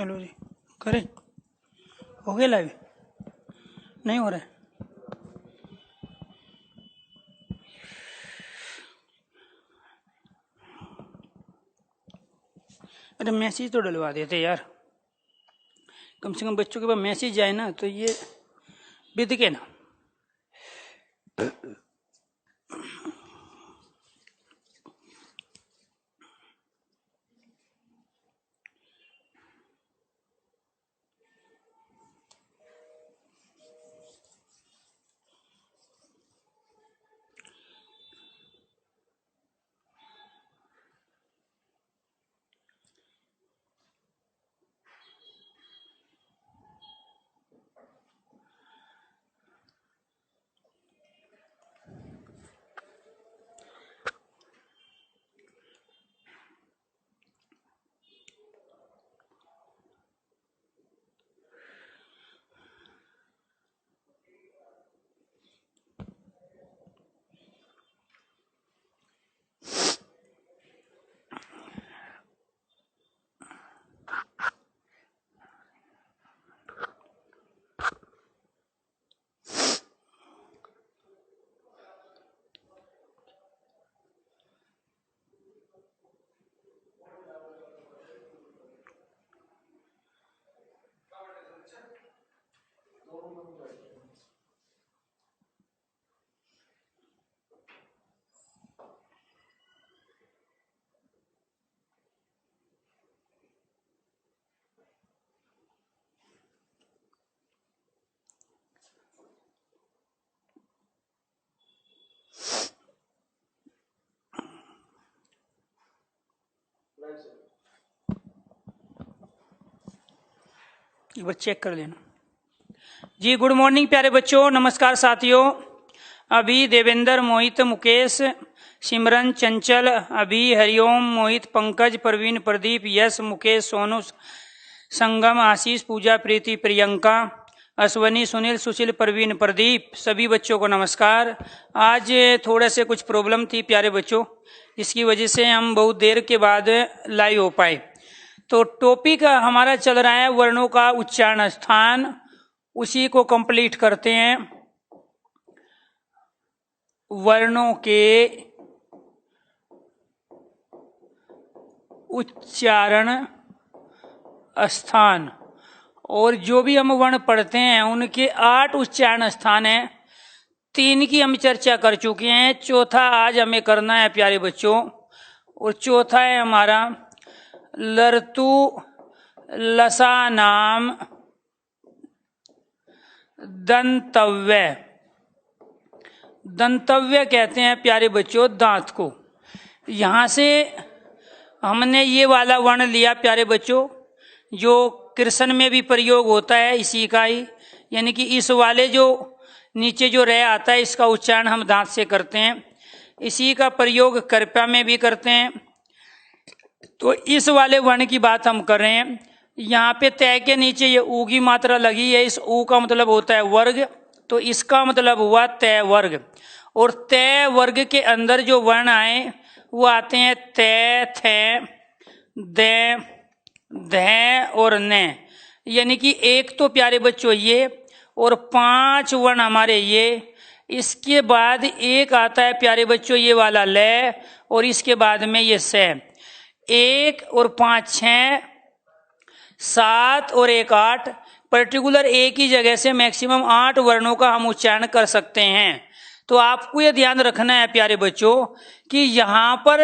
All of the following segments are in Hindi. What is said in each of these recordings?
चलो जी करें। हो गया लाइव? नहीं हो रहा है? अरे मैसेज तो डलवा देते यार, कम से कम बच्चों के पास मैसेज जाए ना, तो ये बिद के ना। एक बार चेक कर लेना जी। गुड मॉर्निंग प्यारे बच्चों, नमस्कार साथियों। अभी, देवेंद्र, मोहित, मुकेश, सिमरन, चंचल, अभी, हरिओम, मोहित, पंकज, प्रवीण, प्रदीप, यश, मुकेश, सोनू, संगम, आशीष, पूजा, प्रीति, प्रियंका, अश्वनी, सुनील, सुशील, प्रवीण, प्रदीप, सभी बच्चों को नमस्कार। आज थोड़े से कुछ प्रॉब्लम थी प्यारे बच्चों, इसकी वजह से हम बहुत देर के बाद लाइव हो पाए। तो टॉपिक हमारा चल रहा है वर्णों का उच्चारण स्थान, उसी को कंप्लीट करते हैं। वर्णों के उच्चारण स्थान, और जो भी हम वर्ण पढ़ते हैं उनके 8 उच्चारण स्थान हैं। 3 की हम चर्चा कर चुके हैं, चौथा आज हमें करना है प्यारे बच्चों। और चौथा है हमारा लर्तु लसा नाम दंतव्य। दंतव्य कहते हैं प्यारे बच्चों दांत को। यहां से हमने ये वाला वर्ण लिया प्यारे बच्चों, जो कृष्ण में भी प्रयोग होता है इसी का ही, यानी कि इस वाले जो नीचे जो रह आता है इसका उच्चारण हम दांत से करते हैं। इसी का प्रयोग कृपया में भी करते हैं। तो इस वाले वर्ण की बात हम कर रहे हैं। यहाँ पे तय के नीचे ये ऊ की मात्रा लगी है, इस ऊ का मतलब होता है वर्ग, तो इसका मतलब हुआ तय वर्ग। और तय वर्ग के अंदर जो वर्ण आए वो आते हैं तय, थे, दे, ध और न। यानी कि एक तो प्यारे बच्चों ये, और 5 वर्ण हमारे ये। इसके बाद एक आता है प्यारे बच्चों ये वाला ल, और इसके बाद में ये स। 1 और 5 6, 7 और 1 8। पर्टिकुलर एक ही जगह से मैक्सिमम 8 वर्णों का हम उच्चारण कर सकते हैं। तो आपको ये ध्यान रखना है प्यारे बच्चों कि यहाँ पर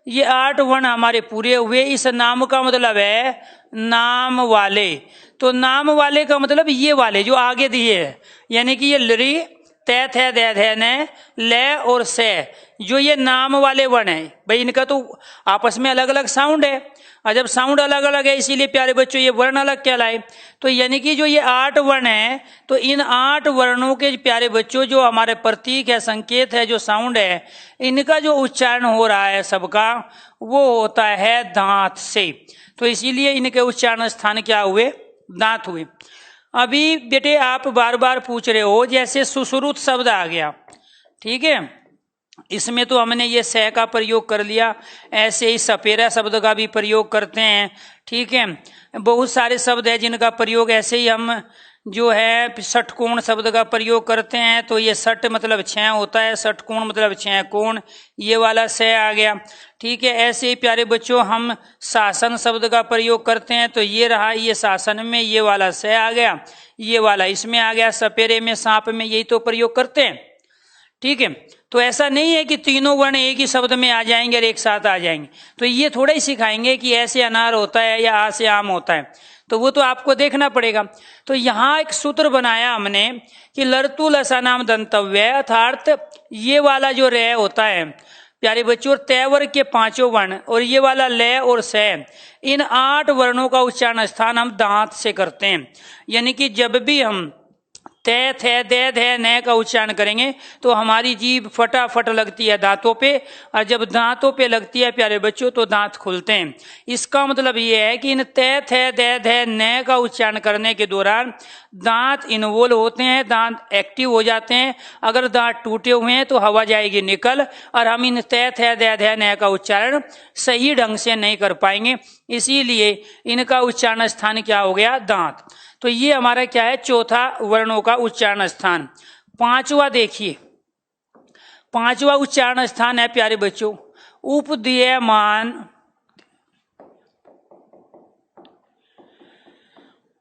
ये 8 वर्ण हमारे पूरे हुए। इस नाम का मतलब है नाम वाले। तो नाम वाले का मतलब ये वाले जो आगे दिए है, यानी कि ये लरी, तय, थे, दे, धे, न, ले और से, जो ये नाम वाले वर्ण है। भाई इनका तो आपस में अलग अलग साउंड है, और जब साउंड अलग अलग है इसीलिए प्यारे बच्चों ये वर्ण अलग कहलाए। तो यानी कि जो ये 8 वर्ण है, तो इन 8 वर्णों के प्यारे बच्चों जो हमारे प्रतीक है, संकेत है, जो साउंड है, इनका जो उच्चारण हो रहा है सबका, वो होता है दांत से। तो इसीलिए इनके उच्चारण स्थान क्या हुए? दांत हुए। अभी बेटे आप बार बार पूछ रहे हो, जैसे सुश्रुत शब्द आ गया, ठीक है, इसमें तो हमने ये स का प्रयोग कर लिया। ऐसे ही सपेरा शब्द का भी प्रयोग करते हैं, ठीक है। बहुत सारे शब्द है जिनका प्रयोग ऐसे ही हम जो है षटकोण शब्द का प्रयोग करते हैं। तो ये षट मतलब 6 होता है, षटकोण मतलब 6 कोण, ये वाला स आ गया, ठीक है। ऐसे ही प्यारे बच्चों हम शासन शब्द का प्रयोग करते हैं, तो ये रहा, ये शासन में ये वाला स आ गया, ये वाला इसमें आ गया, सपेरे में सांप में, यही तो प्रयोग करते हैं, ठीक है। तो ऐसा नहीं है कि तीनों वर्ण एक ही शब्द में आ जाएंगे और एक साथ आ जाएंगे। तो ये थोड़ा ही सिखाएंगे कि ऐसे अनार होता है या आ से आम होता है, तो वो तो आपको देखना पड़ेगा। तो यहाँ एक सूत्र बनाया हमने कि लर्तु लसा नाम दंतव्य, अर्थात ये वाला जो रे होता है प्यारे बच्चों, और तय वर्ग के 5 वर्ण और ये वाला ल और स, इन 8 वर्णों का उच्चारण स्थान हम दांत से करते हैं। यानी कि जब भी हम तय थे दे धे न का उच्चारण करेंगे तो हमारी जीभ फटाफट लगती है दांतों पे, और जब दांतों पे लगती है प्यारे बच्चों तो दांत खुलते हैं। इसका मतलब ये है कि इन तय थे दे धे न का उच्चारण करने के दौरान दांत इन्वॉल्व होते हैं, दांत एक्टिव हो जाते हैं। अगर दांत टूटे हुए हैं तो हवा जाएगी निकल, और हम इन तय थे दे धे न का उच्चारण सही ढंग से नहीं कर पाएंगे, इसीलिए इनका उच्चारण स्थान क्या हो गया, दांत। तो ये हमारा क्या है, चौथा वर्णों का उच्चारण स्थान। 5वां देखिए, 5वां उच्चारण स्थान है प्यारे बच्चों उपदीयमान,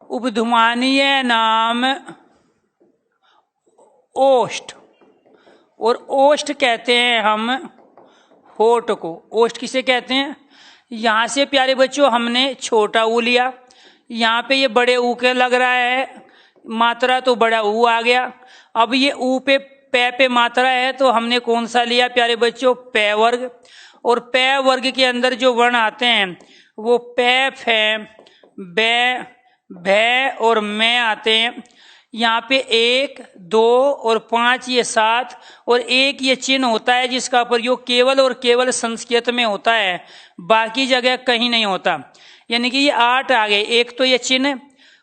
उपधुमानीय नाम ओष्ठ, और ओष्ठ कहते हैं हम होठ को। ओष्ठ किसे कहते हैं, यहां से प्यारे बच्चों हमने छोटा ऊ लिया, यहाँ पे ये बड़े ऊ के लग रहा है मात्रा, तो बड़ा ऊ आ गया। अब ये ऊ पे मात्रा है, तो हमने कौन सा लिया प्यारे बच्चों, पै वर्ग। और पै वर्ग के अंदर जो वर्ण आते हैं वो पै फै बै भै और मैं आते हैं। यहाँ पे 1 2 और 5 ये 7 और 1 ये चिन्ह होता है जिसका प्रयोग केवल और केवल संस्कृत में होता है, बाकी जगह कहीं नहीं होता। यानी कि ये 8 आ गए, 1 तो ये चिन्ह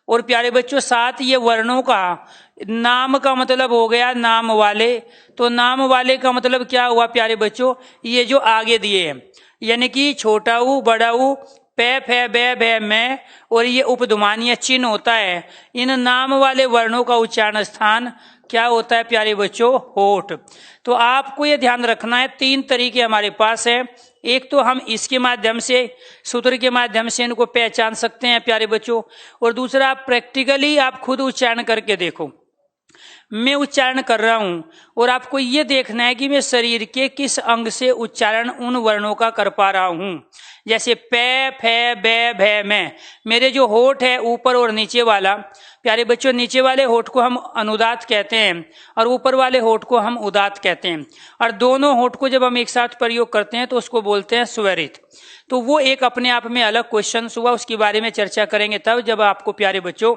और प्यारे बच्चों 7 ये वर्णों का। नाम का मतलब हो गया नाम वाले, तो नाम वाले का मतलब क्या हुआ प्यारे बच्चों, ये जो आगे दिए हैं, यानी कि छोटा ऊ बड़ा ऊ पै फै बै भै मैं, और ये उपधुमानीय चिन्ह होता है। इन नाम वाले वर्णों का उच्चारण स्थान क्या होता है प्यारे बच्चों, होठ। तो आपको ये ध्यान रखना है, 3 तरीके हमारे पास है। एक तो हम इसके माध्यम से, सूत्र के माध्यम से इनको पहचान सकते हैं प्यारे बच्चों, और दूसरा आप प्रैक्टिकली आप खुद उच्चारण करके देखो। मैं उच्चारण कर रहा हूं और आपको ये देखना है कि मैं शरीर के किस अंग से उच्चारण उन वर्णों का कर पा रहा हूं। जैसे पै फै बै भै मैं, मेरे जो होठ है ऊपर और नीचे वाला, प्यारे बच्चों नीचे वाले होठ को हम अनुदात कहते हैं और ऊपर वाले होठ को हम उदात कहते हैं, और दोनों होठ को जब हम एक साथ प्रयोग करते हैं तो उसको बोलते हैं स्वरित। तो वो एक अपने आप में अलग क्वेश्चन हुआ, उसके बारे में चर्चा करेंगे तब जब आपको प्यारे बच्चों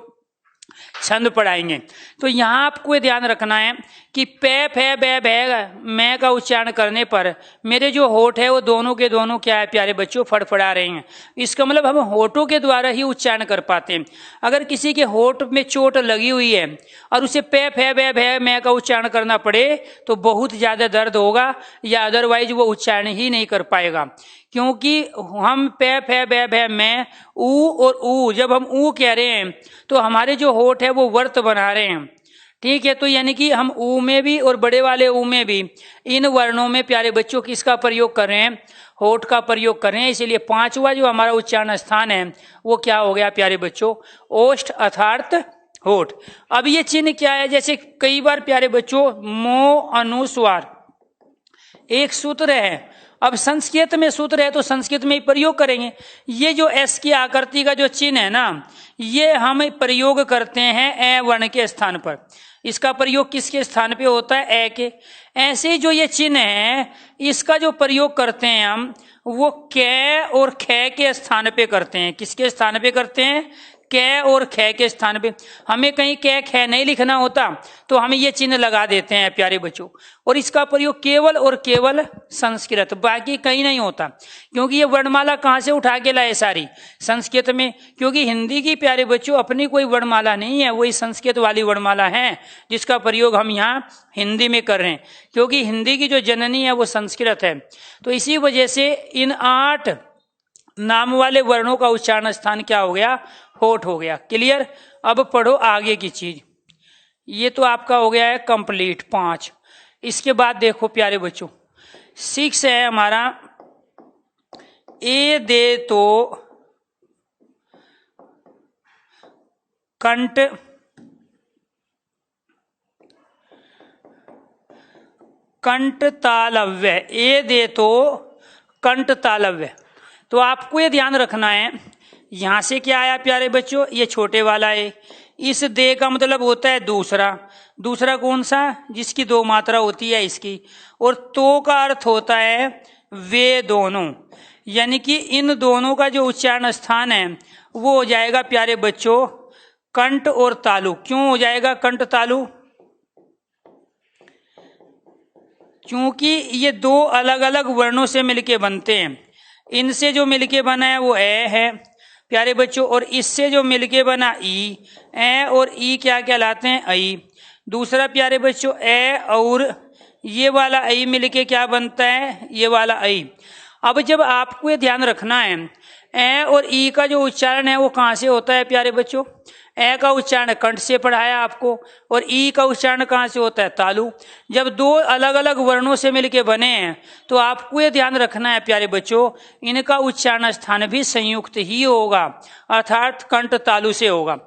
छंद पढ़ाएंगे। तो यहाँ आपको ये ध्यान रखना है कि पै फै बै भै मैं का उच्चारण करने पर मेरे जो होठ है वो दोनों के दोनों क्या है प्यारे बच्चों, फड़फड़ा रहे हैं। इसका मतलब हम होठों के द्वारा ही उच्चारण कर पाते हैं। अगर किसी के होठ में चोट लगी हुई है और उसे पै फै बै भै मैं का उच्चारण करना पड़े तो बहुत ज्यादा दर्द होगा, या अदरवाइज वो उच्चारण ही नहीं कर पाएगा। क्योंकि हम पै फै बै भै मैं ऊ और ऊ, जब हम ऊ कह रहे हैं तो हमारे जो होठ है वो वर्त बना रहे हैं, ठीक है। तो यानी कि हम ऊ में भी और बड़े वाले ऊ में भी इन वर्णों में प्यारे बच्चों किसका प्रयोग कर रहे हैं, होठ का प्रयोग कर रहे हैं। इसलिए 5वां जो हमारा उच्चारण स्थान है वो क्या हो गया प्यारे बच्चों, ओष्ठ अर्थात होठ। अब ये चिन्ह क्या है, जैसे कई बार प्यारे बच्चों मो अनुस्वार एक सूत्र है, अब संस्कृत में सूत्र है तो संस्कृत में ही प्रयोग करेंगे। ये जो एस की आकृति का जो चिन्ह है ना, ये हम प्रयोग करते हैं ए वर्ण के स्थान पर। इसका प्रयोग किसके स्थान पे होता है, ए के। ऐसे जो ये चिन्ह है इसका जो प्रयोग करते हैं हम वो कै और खे के स्थान पे करते हैं। किसके स्थान पे करते हैं, कै और ख के स्थान पे हमें कहीं कै ख नहीं लिखना होता तो हम ये चिन्ह लगा देते हैं प्यारे बच्चों। और इसका प्रयोग केवल और केवल संस्कृत, बाकी कहीं नहीं होता, क्योंकि ये वर्णमाला कहाँ से उठा के लाए सारी संस्कृत में, क्योंकि हिंदी की प्यारे बच्चों अपनी कोई वर्णमाला नहीं है, वही संस्कृत वाली वर्णमाला है जिसका प्रयोग हम यहाँ हिंदी में कर रहे हैं, क्योंकि हिंदी की जो जननी है वो संस्कृत है। तो इसी वजह से इन 8 नाम वाले वर्णों का उच्चारण स्थान क्या हो गया, होठ हो गया। क्लियर। अब पढ़ो आगे की चीज। ये तो आपका हो गया है कंप्लीट 5। इसके बाद देखो प्यारे बच्चों 6 है हमारा ए दे तो कंठ कंठ तालव्य, ए दे तो कंठ तालव्य। तो आपको ये ध्यान रखना है, यहां से क्या आया प्यारे बच्चों, ये छोटे वाला है। इस दे का मतलब होता है दूसरा, दूसरा कौन सा, जिसकी 2 मात्रा होती है इसकी। और तो का अर्थ होता है वे दोनों, यानी कि इन दोनों का जो उच्चारण स्थान है वो हो जाएगा प्यारे बच्चों कंठ और तालु। क्यों हो जाएगा कंठ तालु, क्योंकि ये 2 अलग अलग वर्णों से मिलके बनते हैं। इनसे जो मिलके बना है वो ए है प्यारे बच्चों, और इससे जो मिलके बना ई, ए और ई क्या कहलाते हैं, आई। दूसरा प्यारे बच्चों ए और ये वाला आई मिलके क्या बनता है, ये वाला आई। अब जब आपको ये ध्यान रखना है ए और ई का जो उच्चारण है वो कहाँ से होता है प्यारे बच्चों, ए का उच्चारण कंठ से पढ़ाया आपको, और ई का उच्चारण कहाँ से होता है, तालु। जब 2 अलग अलग वर्णों से मिलके बने हैं तो आपको ये ध्यान रखना है प्यारे बच्चों, इनका उच्चारण स्थान भी संयुक्त ही होगा, अर्थात कंठ तालु से होगा।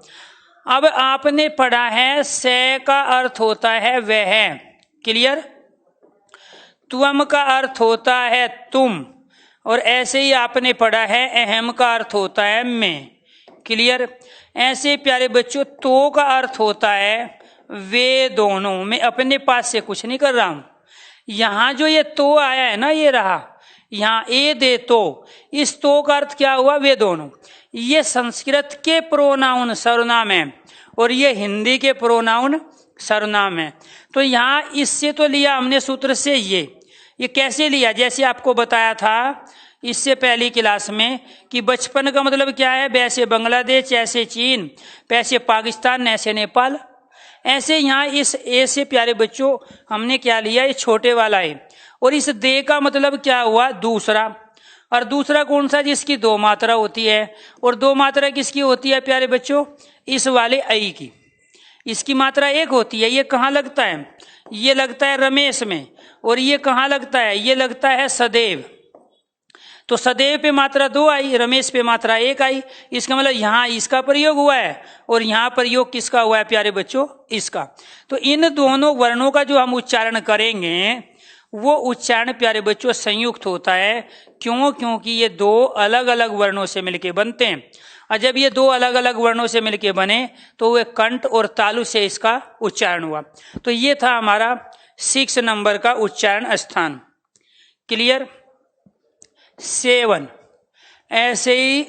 अब आपने पढ़ा है से का अर्थ होता है वह, क्लियर। त्वम का अर्थ होता है तुम, और ऐसे ही आपने पढ़ा है अहम का अर्थ होता है मैं, क्लियर। ऐसे प्यारे बच्चों तो का अर्थ होता है वे दोनों। मैं अपने पास से कुछ नहीं कर रहा हूं, यहां जो ये तो आया है ना, ये रहा यहां ए दे तो, इस तो का अर्थ क्या हुआ, वे दोनों। ये संस्कृत के प्रोनाउन सर्वनाम है और ये हिंदी के प्रोनाउन सर्वनाम है। तो यहां इससे तो लिया हमने सूत्र से, ये कैसे लिया, जैसे आपको बताया था इससे पहली क्लास में कि बचपन का मतलब क्या है, वैसे बांग्लादेश, ऐसे चीन, पैसे पाकिस्तान, ऐसे नेपाल। ऐसे यहाँ इस ए से प्यारे बच्चों हमने क्या लिया, ये छोटे वाला है। और इस दे का मतलब क्या हुआ, दूसरा। और दूसरा कौन सा, जिसकी 2 मात्रा होती है। और 2 मात्रा किसकी होती है प्यारे बच्चों, इस वाले आई की। इसकी मात्रा 1 होती है। ये कहाँ लगता है, ये लगता है रमेश में। और ये कहाँ लगता है, ये लगता है सदैव। तो सदैव पे मात्रा 2 आई, रमेश पे मात्रा 1 आई। इसका मतलब यहाँ इसका प्रयोग हुआ है और यहाँ प्रयोग किसका हुआ है प्यारे बच्चों, इसका। तो इन दोनों वर्णों का जो हम उच्चारण करेंगे वो उच्चारण प्यारे बच्चों संयुक्त होता है। क्यों, क्योंकि ये 2 अलग अलग वर्णों से मिलके बनते हैं। और जब ये 2 अलग अलग वर्णों से मिलके बने तो वे कंठ और तालु से इसका उच्चारण हुआ। तो ये था हमारा 6 नंबर का उच्चारण स्थान, क्लियर। 7 ऐसे ही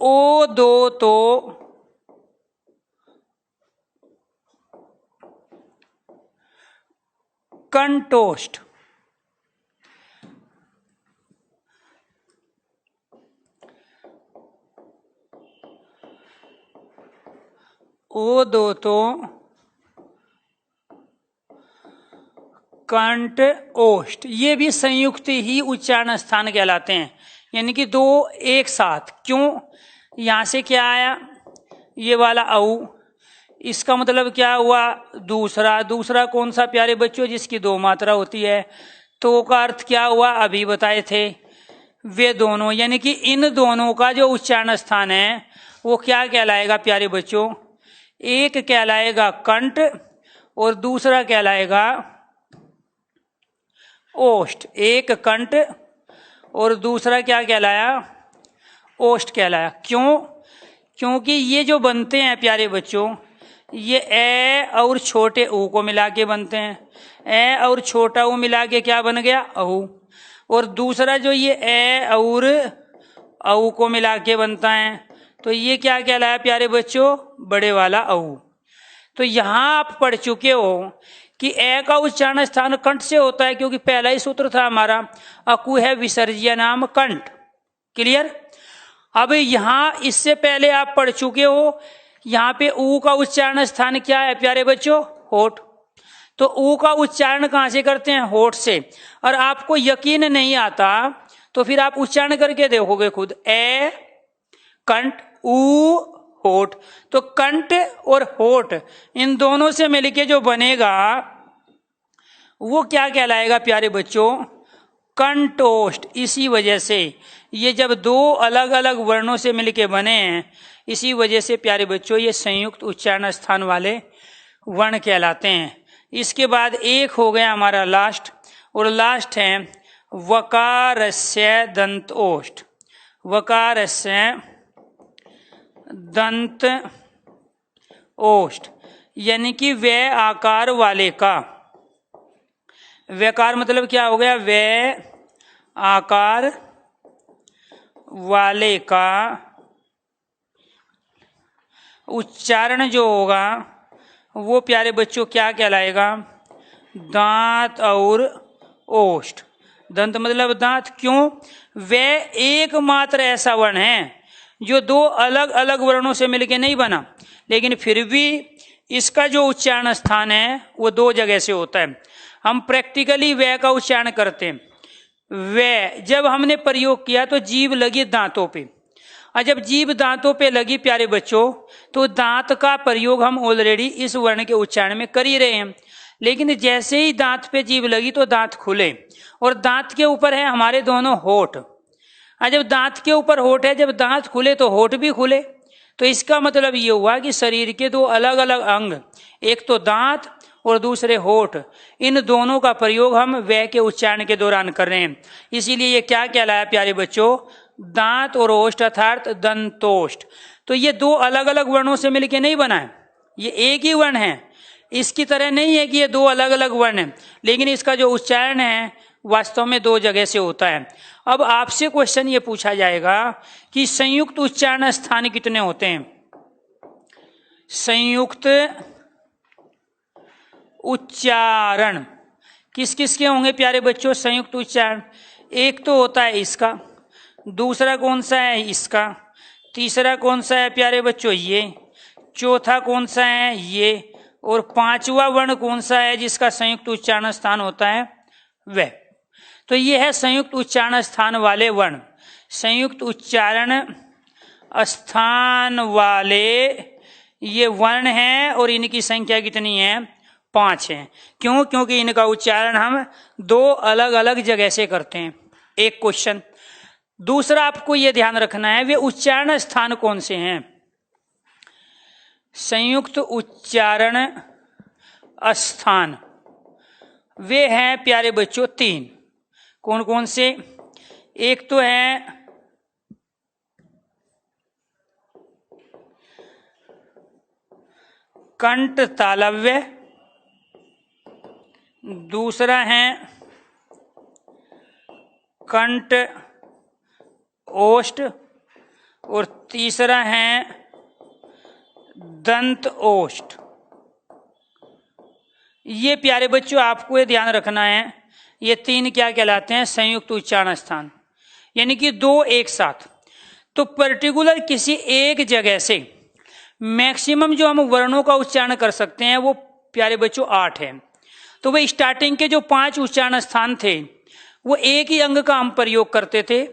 ओ दो तो कंठोष्ठ, ओ दो तो कंठ ओष्ठ, ये भी संयुक्त ही उच्चारण स्थान कहलाते हैं, यानी कि 2 एक साथ। क्यों, यहां से क्या आया, ये वाला औ, इसका मतलब क्या हुआ, दूसरा। दूसरा कौन सा प्यारे बच्चों, जिसकी 2 मात्रा होती है। तो का अर्थ क्या हुआ, अभी बताए थे, वे दोनों। यानी कि इन दोनों का जो उच्चारण स्थान है वो क्या कहलाएगा प्यारे बच्चों, एक कहलाएगा कंठ और दूसरा कहलाएगा ओष्ठ। एक कंठ और दूसरा क्या कहलाया, ओष्ठ कहलाया। क्यों, क्योंकि ये जो बनते हैं प्यारे बच्चों, ये ए और छोटे ऊ को मिला के बनते हैं। ए और छोटा ऊ मिला के क्या बन गया, अहू। और दूसरा जो ये ए और औ को मिला के बनता है, तो ये क्या कहलाया प्यारे बच्चों, बड़े वाला औ। तो यहां आप पढ़ चुके हो कि ए का उच्चारण स्थान कंठ से होता है, क्योंकि पहला ही सूत्र था हमारा, अकु है विसर्ज्य नाम कंठ। क्लियर। अब यहां इससे पहले आप पढ़ चुके हो, यहां पे ऊ का उच्चारण स्थान क्या है प्यारे बच्चों, होठ। तो ऊ का उच्चारण कहां से करते हैं, होठ से। और आपको यकीन नहीं आता तो फिर आप उच्चारण करके देखोगे खुद, ए कंठ ऊ होठ। तो कंठ और होठ इन दोनों से मिलके जो बनेगा वो क्या कहलाएगा प्यारे बच्चों, कंठोष्ठ। इसी वजह से ये जब दो अलग अलग वर्णों से मिलके बने हैं, इसी वजह से प्यारे बच्चों ये संयुक्त उच्चारण स्थान वाले वर्ण कहलाते हैं। इसके बाद एक हो गया हमारा लास्ट, और लास्ट है वकारस्य दंत ओष्ठ। वकारस्य दंत ओष्ठ यानी कि वे आकार वाले का। वकार मतलब क्या हो गया, वे आकार वाले का उच्चारण जो होगा वो प्यारे बच्चों क्या कहलाएगा, दांत और ओष्ठ। दंत मतलब दांत, क्यों, वे एकमात्र ऐसा वर्ण है जो दो अलग अलग वर्णों से मिलकर नहीं बना, लेकिन फिर भी इसका जो उच्चारण स्थान है वो दो जगह से होता है। हम प्रैक्टिकली वे का उच्चारण करते हैं। वे जब हमने प्रयोग किया तो जीभ लगी दांतों पे, और जब जीभ दांतों पे लगी प्यारे बच्चों तो दांत का प्रयोग हम ऑलरेडी इस वर्ण के उच्चारण में कर ही रहे हैं। लेकिन जैसे ही दांत पे जीभ लगी तो दांत खुले, और दांत के ऊपर है हमारे दोनों होठ। और जब दांत के ऊपर होठ है, जब दांत खुले तो होठ भी खुले। तो इसका मतलब ये हुआ कि शरीर के दो अलग अलग अंग, एक तो दांत और दूसरे होठ, इन दोनों का प्रयोग हम वे के उच्चारण के दौरान कर रहे हैं। इसीलिए ये क्या कहलाया प्यारे बच्चों, दांत और ओष्ठ अर्थात दंतोष्ठ। तो ये दो अलग अलग वर्णों से मिलकर नहीं बना है, ये एक ही वर्ण है। इसकी तरह नहीं है कि ये दो अलग अलग वर्ण है, लेकिन इसका जो उच्चारण है वास्तव में दो जगह से होता है। अब आपसे क्वेश्चन ये पूछा जाएगा कि संयुक्त उच्चारण स्थान कितने होते हैं। संयुक्त उच्चारण किस किस के होंगे प्यारे बच्चों, संयुक्त उच्चारण। एक तो होता है इसका, दूसरा कौन सा है इसका, तीसरा कौन सा है प्यारे बच्चों ये, चौथा कौन सा है ये, और पांचवा वर्ण कौन सा है जिसका संयुक्त उच्चारण स्थान होता है वह। तो ये है संयुक्त उच्चारण स्थान वाले वर्ण। संयुक्त उच्चारण स्थान वाले ये वर्ण हैं, और इनकी संख्या कितनी है, 5 है। क्यों, क्योंकि इनका उच्चारण हम दो अलग अलग जगह से करते हैं। एक क्वेश्चन। दूसरा आपको यह ध्यान रखना है वे उच्चारण स्थान कौन से हैं। संयुक्त उच्चारण स्थान वे हैं प्यारे बच्चों 3। कौन कौन से, एक तो है कंठ तालव्य, दूसरा है कंठ ओष्ठ, और तीसरा है दंत ओष्ठ। ये प्यारे बच्चों आपको ये ध्यान रखना है, ये 3 क्या कहलाते हैं, संयुक्त उच्चारण स्थान, यानी कि 2 एक साथ। तो पर्टिकुलर किसी एक जगह से मैक्सिमम जो हम वर्णों का उच्चारण कर सकते हैं वो प्यारे बच्चों 8 है। तो वह स्टार्टिंग के जो 5 उच्चारण स्थान थे वो एक ही अंग का हम प्रयोग करते थे,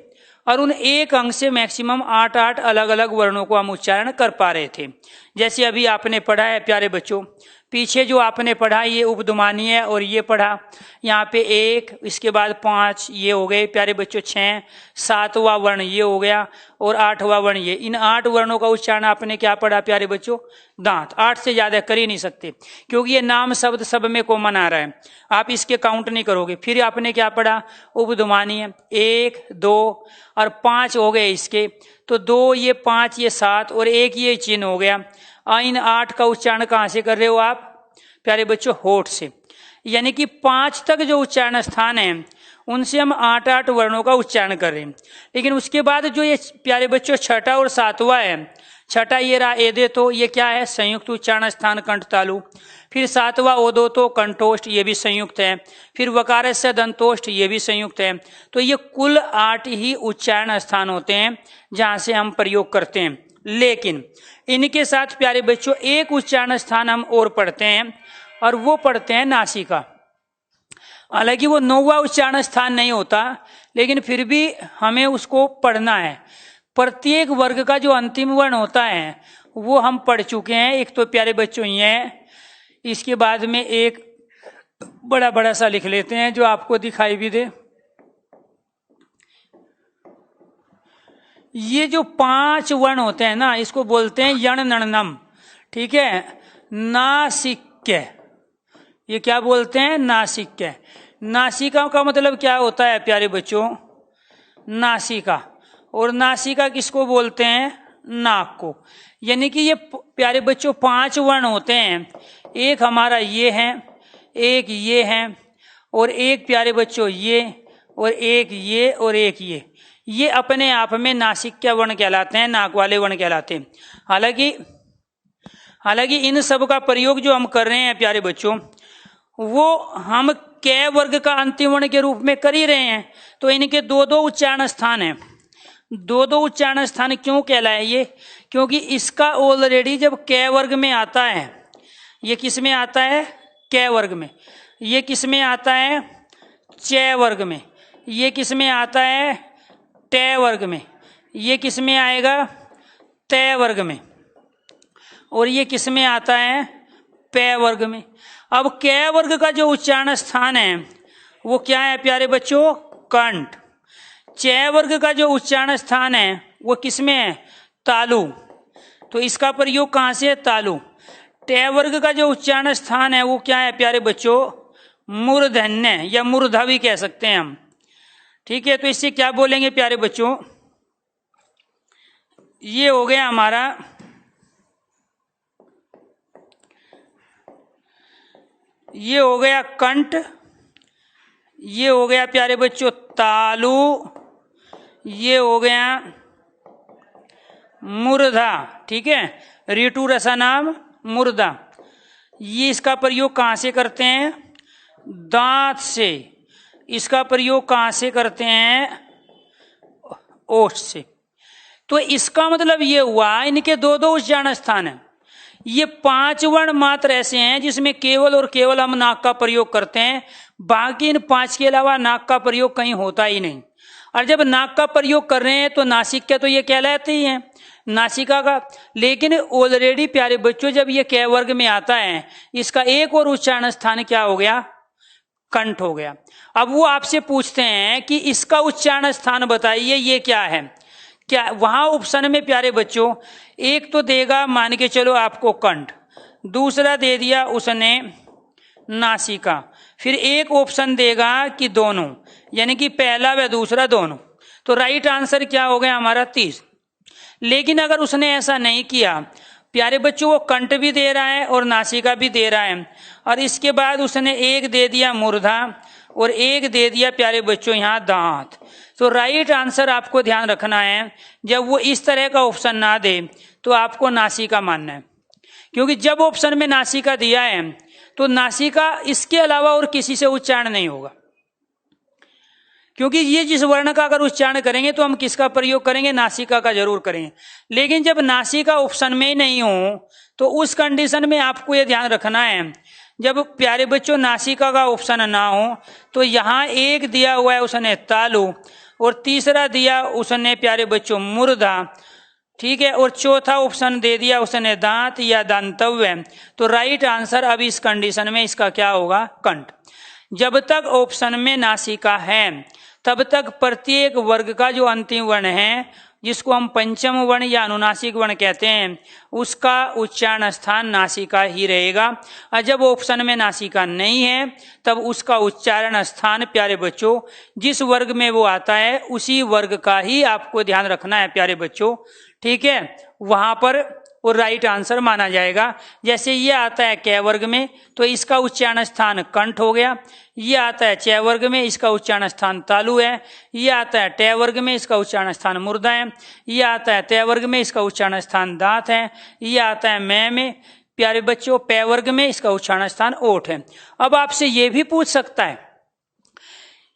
और उन एक अंग से मैक्सिमम 8 अलग अलग वर्णों को हम उच्चारण कर पा रहे थे। जैसे अभी आपने पढ़ा है प्यारे बच्चों, पीछे जो आपने पढ़ा ये उपध्मानी है, और ये पढ़ा यहाँ पे 1, इसके बाद 5 ये हो गए प्यारे बच्चों 6, 7वां वर्ण ये हो गया, और 8वां वर्ण ये। इन 8 वर्णों का उच्चारण आपने क्या पढ़ा प्यारे बच्चों, दांत। 8 से ज्यादा कर ही नहीं सकते, क्योंकि ये नाम शब्द सब में कॉमन आ रहा है, आप इसके काउंट नहीं करोगे। फिर आपने क्या पढ़ा, उपध्मानी है 1, 2 और 5 हो गए इसके, तो 2 ये 5 ये 7 और 1 ये चिन्ह हो गया। इन 8 का उच्चारण कहां से कर रहे हो आप प्यारे बच्चों, होठ से। यानी कि 5 तक जो उच्चारण स्थान है उनसे हम 8-8 वर्णों का उच्चारण कर रहे हैं। लेकिन उसके बाद जो ये प्यारे बच्चों छठा और सातवां है, छठा ये रहा एदे, तो ये क्या है, संयुक्त उच्चारण स्थान कंठ तालु। फिर सातवां ओदो तो कंठोष्ठ, ये भी संयुक्त है। फिर वकार से दंतोष्ठ, ये भी संयुक्त है। तो ये कुल 8 ही उच्चारण स्थान होते हैं जहां से हम प्रयोग करते हैं। लेकिन इनके साथ प्यारे बच्चों एक उच्चारण स्थान हम और पढ़ते हैं, और वो पढ़ते हैं नासिका। हालांकि वो 9वां उच्चारण स्थान नहीं होता, लेकिन फिर भी हमें उसको पढ़ना है। प्रत्येक वर्ग का जो अंतिम वर्ण होता है वो हम पढ़ चुके हैं। एक तो प्यारे बच्चों ये है, इसके बाद में एक बड़ा बड़ा सा लिख लेते हैं जो आपको दिखाई भी दे। ये जो 5 वर्ण होते हैं ना, इसको बोलते हैं यण नणनम, ठीक है, नासिक्य। ये क्या बोलते हैं, नासिक्य। नासिका का मतलब क्या होता है प्यारे बच्चों, नासिका। और नासिका किसको बोलते हैं, नाक को। यानी कि ये प्यारे बच्चों 5 वर्ण होते हैं। एक हमारा ये है, एक ये है, और एक प्यारे बच्चों ये, और एक ये, और एक ये अपने आप में नासिक्य वर्ण कहलाते हैं, नाक वाले वर्ण कहलाते हैं। हालांकि इन सब का प्रयोग जो हम कर रहे हैं प्यारे बच्चों, वो हम कै वर्ग का अंतिम वर्ण के रूप में कर ही रहे हैं। तो इनके 2-2 उच्चारण स्थान हैं। 2-2 उच्चारण स्थान क्यों कहलाए ये, क्योंकि इसका ऑलरेडी जब कै वर्ग में आता है, ये किस में आता है, कै वर्ग में, ये किस में आता है, चै वर्ग में, ये किस में आता है, टै वर्ग में, ये किस में आएगा, तै वर्ग में, और ये किस में आता है, पै वर्ग में। अब कै वर्ग का जो उच्चारण स्थान है वो क्या है प्यारे बच्चों, कंठ। चै वर्ग का जो उच्चारण स्थान है वो किसमें है, तालु। तो इसका प्रयोग कहां से है, तालु। टै वर्ग का जो उच्चारण स्थान है वो क्या है प्यारे बच्चों, मूर्धन्य, या मूर्धा भी कह सकते हैं हम, ठीक है। तो इससे क्या बोलेंगे प्यारे बच्चों, ये हो गया हमारा, ये हो गया कंठ, ये हो गया प्यारे बच्चों तालु, ये हो गया मूर्धा, ठीक है, ऋतु रसा नाम मूर्धा। ये इसका प्रयोग कहां से करते हैं, दांत से। इसका प्रयोग कहां से करते हैं, ओठ से। तो इसका मतलब ये हुआ इनके 2-2 उच्चारण स्थान है। ये 5 वर्ण मात्र ऐसे हैं जिसमें केवल और केवल हम नाक का प्रयोग करते हैं, बाकी इन 5 के अलावा नाक का प्रयोग कहीं होता ही नहीं। और जब नाक का प्रयोग कर रहे हैं तो नासिक्य तो ये कहलाते ही हैं, नासिका का। लेकिन ऑलरेडी प्यारे बच्चों जब ये कै वर्ग में आता है, इसका एक और उच्चारण स्थान क्या हो गया, कंठ हो गया। अब वो आपसे पूछते हैं कि इसका उच्चारण स्थान बताइए, ये क्या है, क्या वहां ऑप्शन में प्यारे बच्चों एक तो देगा, मान के चलो आपको कंठ, दूसरा दे दिया उसने नासिका, फिर एक ऑप्शन देगा कि दोनों, यानी कि पहला व दूसरा दोनों। तो राइट आंसर क्या हो गया हमारा 30। लेकिन अगर उसने ऐसा नहीं किया प्यारे बच्चों, वो कंठ भी दे रहा है और नासिका भी दे रहा है, और इसके बाद उसने एक दे दिया मूर्धा और एक दे दिया प्यारे बच्चों यहाँ दांत। तो राइट आंसर आपको ध्यान रखना है, जब वो इस तरह का ऑप्शन ना दे तो आपको नासिका मानना है। क्योंकि जब ऑप्शन में नासिका दिया है तो नासिका इसके अलावा और किसी से उच्चारण नहीं होगा। क्योंकि ये जिस वर्ण का अगर उच्चारण करेंगे तो हम किसका प्रयोग करेंगे, नासिका का जरूर करेंगे। लेकिन जब नासिका ऑप्शन में नहीं हो तो उस कंडीशन में आपको ये ध्यान रखना है, जब प्यारे बच्चों नासिका का ऑप्शन ना हो तो यहाँ एक दिया हुआ है उसने तालु, और तीसरा दिया उसने प्यारे बच्चों मूर्धा, ठीक है, और चौथा ऑप्शन दे दिया उसने दांत या दांतव्य। तो राइट आंसर अब इस कंडीशन में इसका क्या होगा, कंठ। जब तक ऑप्शन में नासिका है तब तक प्रत्येक वर्ग का जो अंतिम वर्ण है, जिसको हम पंचम वर्ण या अनुनासिक वर्ण कहते हैं, उसका उच्चारण स्थान नासिका ही रहेगा। और जब ऑप्शन में नासिका नहीं है तब उसका उच्चारण स्थान प्यारे बच्चों जिस वर्ग में वो आता है उसी वर्ग का ही आपको ध्यान रखना है प्यारे बच्चों, ठीक है। वहां पर और राइट आंसर माना जाएगा। जैसे ये आता है कै वर्ग में तो इसका उच्चारण स्थान कंठ हो गया, ये आता है चै वर्ग में इसका उच्चारण स्थान तालु है, ये आता है टै वर्ग में इसका उच्चारण स्थान मुर्दा है, ये आता है तै वर्ग में इसका उच्चारण स्थान दांत है, ये आता है मैं में प्यारे बच्चों पै वर्ग में इसका उच्चारण स्थान ओठ है। अब आपसे ये भी पूछ सकता है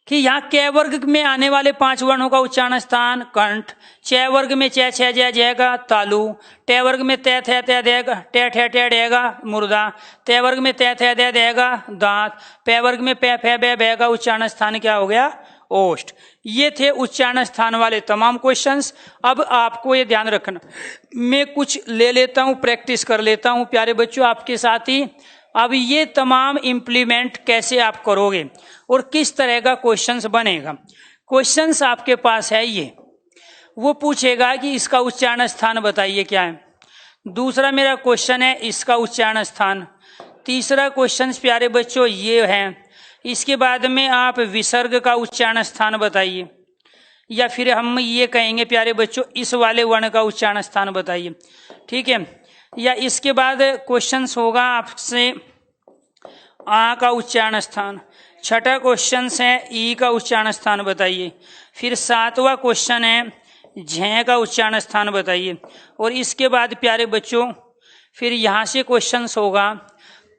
कि यहाँ कै वर्ग में आने वाले 5 वर्णों का उच्चारण स्थान कंठ, चै वर्ग में चै छै जै जैगा तालु, टै वर्ग में तै थे तै देगा टै ठै टै डेगा मुर्दा, तै वर्ग में तै थे दे देगा दांत, पै वर्ग में पै फै बै बैगा उच्चारण स्थान क्या हो गया ओष्ठ। ये थे उच्चारण स्थान वाले तमाम क्वेश्चंस। अब आपको ये ध्यान रखना, मैं कुछ ले लेता हूं, प्रैक्टिस कर लेता हूं प्यारे बच्चों आपके साथ ही। अब ये तमाम इंप्लीमेंट कैसे आप करोगे और किस तरह का क्वेश्चंस बनेगा। क्वेश्चंस आपके पास है ये, वो पूछेगा कि इसका उच्चारण स्थान बताइए क्या है। दूसरा मेरा क्वेश्चन है इसका उच्चारण स्थान। तीसरा क्वेश्चन प्यारे बच्चों ये है, इसके बाद में आप विसर्ग का उच्चारण स्थान बताइए, या फिर हम ये कहेंगे प्यारे बच्चों इस वाले वर्ण का उच्चारण स्थान बताइए, ठीक है। या इसके बाद क्वेश्चन होगा आपसे आ का उच्चारण स्थान। छठा क्वेश्चन है ई का उच्चारण स्थान बताइए। फिर 7वां क्वेश्चन है झ का उच्चारण स्थान बताइए। और इसके बाद प्यारे बच्चों फिर यहां से क्वेश्चन होगा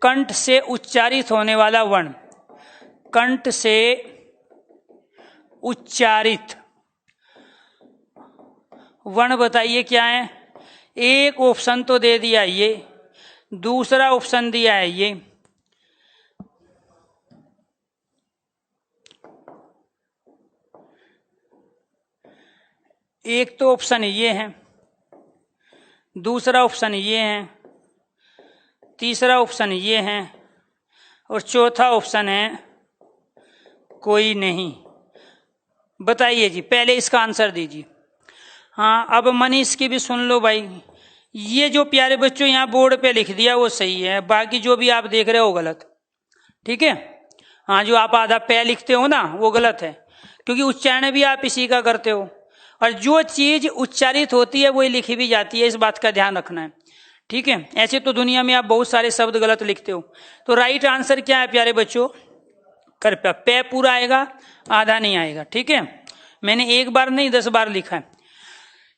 कंठ से उच्चारित होने वाला वर्ण, कंठ से उच्चारित वर्ण बताइए क्या है। एक ऑप्शन तो दे दिया ये, दूसरा ऑप्शन दिया है ये, एक तो ऑप्शन ये है, दूसरा ऑप्शन ये है, तीसरा ऑप्शन ये है और चौथा ऑप्शन है कोई नहीं। बताइए जी, पहले इसका आंसर दीजिए। हाँ, अब मनीष की भी सुन लो भाई। ये जो प्यारे बच्चों यहाँ बोर्ड पे लिख दिया वो सही है, बाकी जो भी आप देख रहे हो गलत, ठीक है। हाँ, जो आप आधा पै लिखते हो ना वो गलत है, क्योंकि उच्चारण भी आप इसी का करते हो और जो चीज उच्चारित होती है वही लिखी भी जाती है, इस बात का ध्यान रखना है, ठीक है। ऐसे तो दुनिया में आप बहुत सारे शब्द गलत लिखते हो। तो राइट आंसर क्या है प्यारे बच्चों, कर पे पूरा आएगा, आधा नहीं आएगा, ठीक है। मैंने एक बार नहीं 10 बार लिखा है।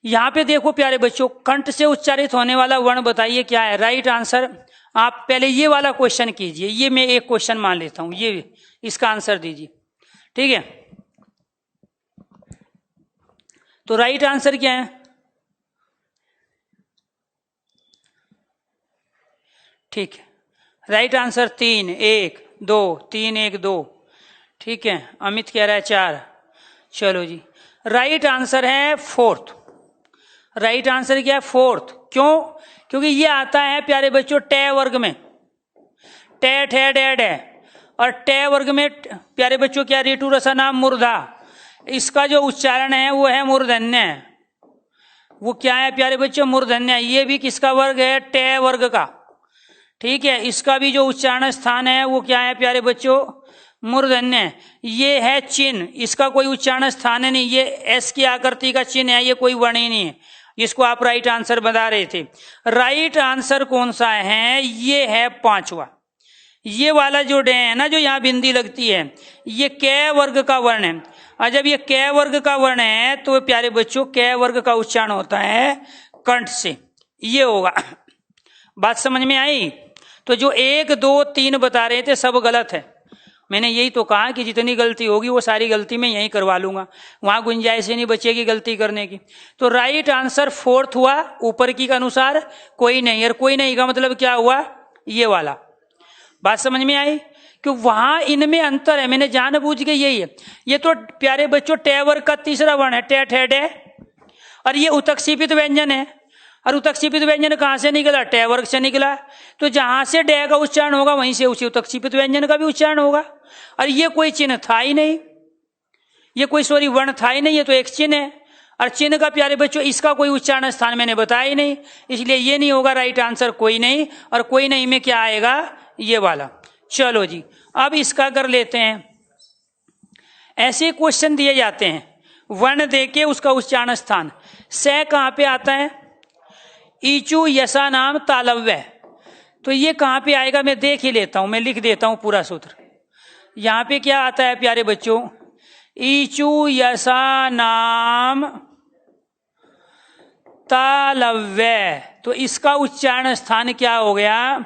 यहां पे देखो प्यारे बच्चों, कंठ से उच्चारित होने वाला वर्ण बताइए क्या है। राइट आंसर आप पहले ये वाला क्वेश्चन कीजिए, ये मैं एक क्वेश्चन मान लेता हूं, ये इसका आंसर दीजिए, ठीक है। तो राइट आंसर क्या है, ठीक है। राइट आंसर 3 1 2 3 1 2, ठीक है। अमित कह रहा है 4। चलो जी, राइट आंसर है 4th। राइट आंसर क्या है 4th। क्यों? क्योंकि ये आता है प्यारे बच्चों टै वर्ग में, टै ठै डै डै, और टै वर्ग में प्यारे बच्चों क्या ऋतु रसना मूर्धा, इसका जो उच्चारण है वो है मूर्धन्य। वो क्या है प्यारे बच्चों, मूर्धन्य। ये भी किसका वर्ग है, टै वर्ग का, ठीक है। इसका भी जो उच्चारण स्थान है वो क्या है प्यारे बच्चों, मूर्धन्य। ये है चिन्ह, इसका कोई उच्चारण स्थान है नहीं, ये एस की आकृति का चिन्ह है, ये कोई वर्ण ही नहीं है, जिसको आप राइट आंसर बता रहे थे। राइट आंसर कौन सा है, ये है 5वां। ये वाला जो डे है ना, जो यहाँ बिंदी लगती है, ये कै वर्ग का वर्ण है। और जब ये कै वर्ग का वर्ण है तो प्यारे बच्चों कै वर्ग का उच्चारण होता है कंठ से, ये होगा। बात समझ में आई? तो जो 1 2 3 बता रहे थे सब गलत है। मैंने यही तो कहा कि जितनी गलती होगी वो सारी गलती मैं यही करवा लूंगा, वहां गुंजाइश ही नहीं बचेगी गलती करने की। तो राइट आंसर 4th हुआ, ऊपर की के अनुसार कोई नहीं। और कोई नहीं का मतलब क्या हुआ, ये वाला। बात समझ में आई? कि वहां इनमें अंतर है, मैंने जानबूझ के यही है। ये तो प्यारे बच्चों टै वर्ग का तीसरा वर्ण है, टै ठै डै, और ये उत्क्षेपित व्यंजन है। और उत्क्षेपित व्यंजन कहां से निकला, टै वर्ग से निकला। तो जहां से डै का उच्चारण होगा वहीं से उसी उत्क्षेपित व्यंजन का भी उच्चारण होगा। और ये कोई चिन्ह था ही नहीं, ये कोई वर्ण था ही नहीं, ये तो एक चिन्ह है। और चिन्ह का प्यारे बच्चों इसका कोई उच्चारण स्थान मैंने बताया ही नहीं, इसलिए ये नहीं होगा राइट आंसर कोई नहीं। और कोई नहीं में क्या आएगा, ये वाला। चलो जी, अब इसका कर लेते हैं। ऐसे क्वेश्चन दिए जाते हैं, वर्ण देके उसका उच्चारण स्थान। से कहां पे आता है, ईचू यसा नाम तालव्य। तो ये कहां पे आएगा मैं देख ही लेता हूं, मैं लिख देता हूं पूरा सूत्र। यहां पे क्या आता है प्यारे बच्चों, ईचू यसा नाम तालव्य। तो इसका उच्चारण स्थान क्या हो गया,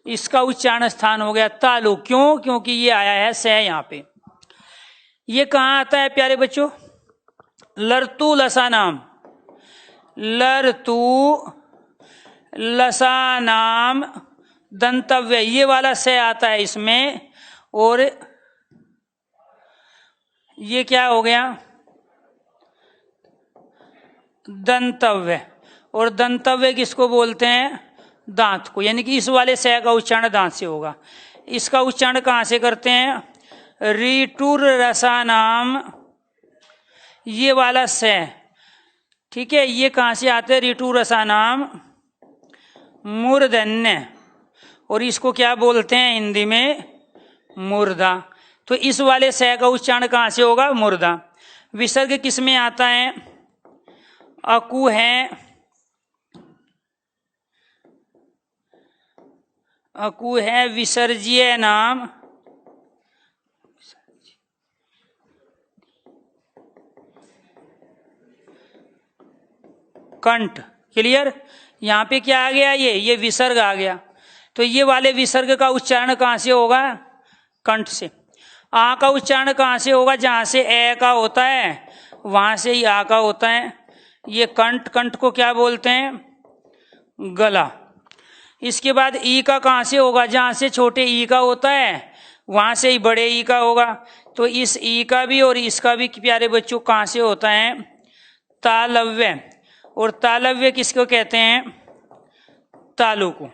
इसका उच्चारण स्थान हो गया तालु। क्यों? क्योंकि ये आया है स यहां पे। ये कहां आता है प्यारे बच्चों, लरतु लसा नाम, लरतु लसा नाम दंतव्य, ये वाला से आता है इसमें। और ये क्या हो गया, दंतव्य। और दंतव्य किसको बोलते हैं, दांत को, यानी कि इस वाले से का उच्चारण दांत से होगा। इसका उच्चारण कहां से करते हैं, रीटुर रसा नाम, ये वाला से, ठीक है, ये कहां से आते हैं, ऋतु रसा नाम मूर्धन्य। और इसको क्या बोलते हैं हिंदी में, मुर्दा। तो इस वाले से का उच्चारण कहां से होगा, मुर्दा। विसर्ग किस में आता है, अकु है, अकु है विसर्जीय नाम, कंठ। क्लियर? यहां पे क्या आ गया, ये विसर्ग आ गया। तो ये वाले विसर्ग का उच्चारण कहां से होगा, कंठ से। आ का उच्चारण कहां से होगा, जहां से ए का होता है वहां से ही आ का होता है। ये कंठ, कंठ को क्या बोलते हैं, गला। इसके बाद ई का कहां से होगा, जहां से छोटे ई का होता है वहां से ही बड़े ई का होगा। तो इस ई का भी और इसका भी प्यारे बच्चों कहां से होता है, तालव्य। और तालव्य किसको कहते हैं, तालु को।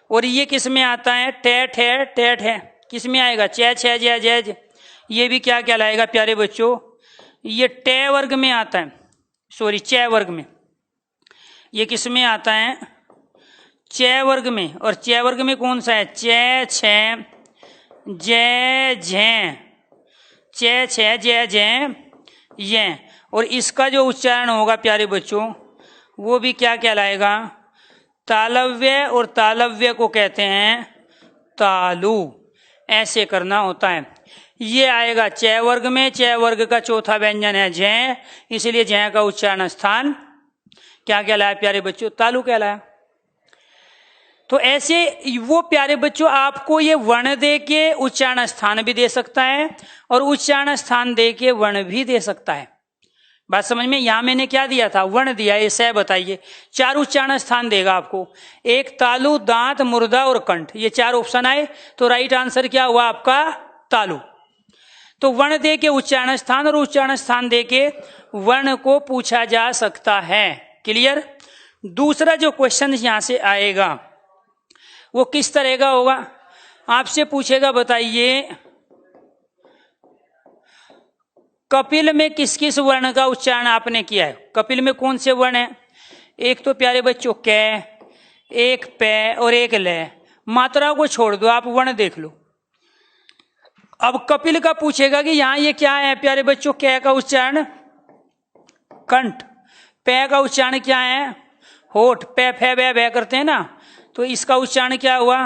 और ये किस में आता है, टेठ है, टेठ है किस में आएगा, चे छे जय जय। ये भी क्या कहलाएगा प्यारे बच्चों, ये टे वर्ग में आता है, सॉरी चे वर्ग में। ये किस में आता है, चे वर्ग में। और चे वर्ग में कौन सा है, चे छे जय जय, चे छे जय जय ये। और इसका जो उच्चारण होगा प्यारे बच्चों वो भी क्या कहलाएगा, तालव्य। और तालव्य को कहते हैं तालु। ऐसे करना होता है। ये आएगा च वर्ग में, च वर्ग का चौथा व्यंजन है जय, इसलिए जय का उच्चारण स्थान क्या कहलाया प्यारे बच्चों, तालु कहलाया। तो ऐसे वो प्यारे बच्चों आपको ये वर्ण दे के उच्चारण स्थान भी दे सकता है और उच्चारण स्थान दे के वर्ण भी दे सकता है। बात समझ में? यहां मैंने क्या दिया था, वर्ण दिया, ये से बताइए। 4 उच्चारण स्थान देगा आपको, एक तालु, दांत, मुर्दा और कंठ, ये 4 ऑप्शन आए। तो राइट आंसर क्या हुआ आपका, तालु। तो वर्ण दे के उच्चारण स्थान और उच्चारण स्थान दे के वर्ण को पूछा जा सकता है। क्लियर? दूसरा जो क्वेश्चन यहां से आएगा वो किस तरह का होगा, आपसे पूछेगा बताइए कपिल में किस किस वर्ण का उच्चारण आपने किया है। कपिल में कौन से वर्ण है, एक तो प्यारे बच्चों कै, एक पै और एक ले। मात्रा को छोड़ दो, आप वर्ण देख लो। अब कपिल का पूछेगा कि यहां ये क्या है प्यारे बच्चों, कै का उच्चारण कंठ, पै का उच्चारण क्या है होठ, पै फै बै भै करते हैं ना, तो इसका उच्चारण क्या हुआ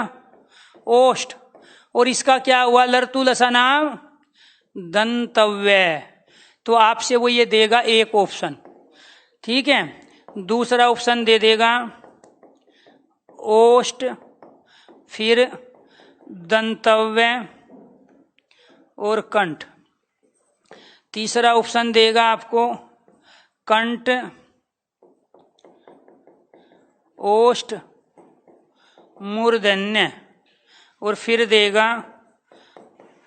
ओष्ठ। और इसका क्या हुआ लरतु लसा नाम दंतव्य। तो आपसे वो ये देगा एक ऑप्शन, ठीक है। दूसरा ऑप्शन दे देगा ओष्ठ, फिर दंतव्य और कंठ। तीसरा ऑप्शन देगा आपको कंठ, ओष्ठ, मूर्धन्य और फिर देगा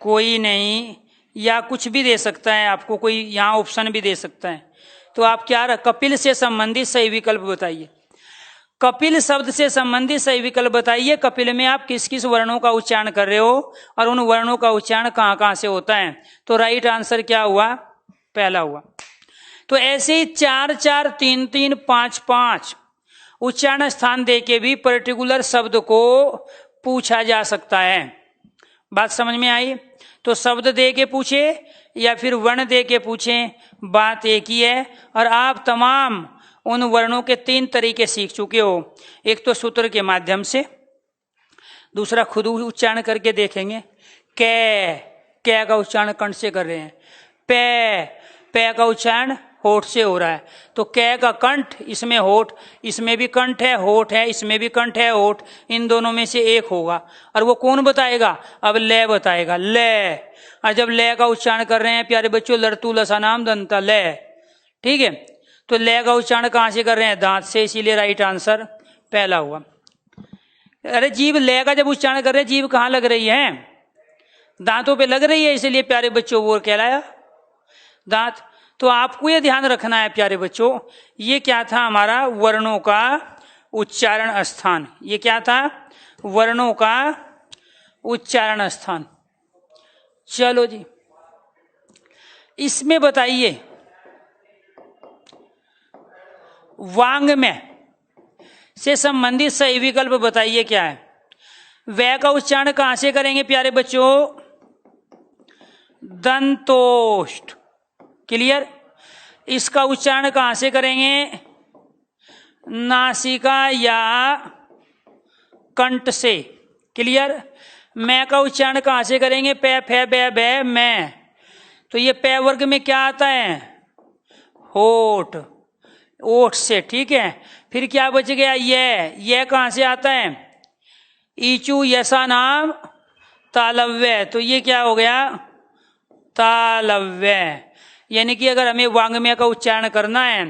कोई नहीं, या कुछ भी दे सकता है आपको, कोई यहां ऑप्शन भी दे सकता है। तो आप क्या कपिल से संबंधित सही विकल्प बताइए। कपिल शब्द से संबंधित सही विकल्प बताइए। कपिल में आप किस किस वर्णों का उच्चारण कर रहे हो और उन वर्णों का उच्चारण कहां कहां से होता है। तो राइट आंसर क्या हुआ, पहला हुआ। तो ऐसे ही 4 4 3 3 5 5 उच्चारण स्थान दे के भी पर्टिकुलर शब्द को पूछा जा सकता है। बात समझ में आई? तो शब्द दे के पूछे या फिर वर्ण दे के पूछे, बात एक ही है। और आप तमाम उन वर्णों के 3 तरीके सीख चुके हो। एक तो सूत्र के माध्यम से, दूसरा खुद उच्चारण करके देखेंगे। कै का उच्चारण कंठ से कर रहे हैं, पै का उच्चारण होठ से हो रहा है, तो कै का कंठ, इसमें होठ, इसमें भी कंठ है, होठ है, इसमें भी कंठ है, होठ, इन दोनों में से एक होगा। और वो कौन बताएगा? अब लय बताएगा, लय। और जब लय का उच्चारण कर रहे हैं प्यारे बच्चों, लड़तू लसा नाम दंता लय, ठीक है। तो लय का उच्चारण कहां से कर रहे हैं? दांत से, इसीलिए राइट आंसर पहला हुआ। अरे जीभ, लय का जब उच्चारण कर रहे हैं, जीभ कहां लग रही है? दांतों पे लग रही है, इसलिए प्यारे बच्चों वो कहलाया दांत। तो आपको ये ध्यान रखना है प्यारे बच्चों, ये क्या था हमारा? वर्णों का उच्चारण स्थान। ये क्या था? वर्णों का उच्चारण स्थान। चलो जी, इसमें बताइए वांग्मय से संबंधित सही विकल्प बताइए क्या है? वै का उच्चारण कहां से करेंगे प्यारे बच्चों? दंतोष्ठ, क्लियर। इसका उच्चारण कहां से करेंगे? नासिका या कंठ से, क्लियर। मैं का उच्चारण कहां से करेंगे? पै फै बै बै मैं, तो ये पै वर्ग में क्या आता है? होठ, ओठ से, ठीक है। फिर क्या बच गया? यह कहां से आता है? ईचू यसा नाम तालव्य, तो ये क्या हो गया? तालव्य। यानी कि अगर हमें वांग्मय का उच्चारण करना है,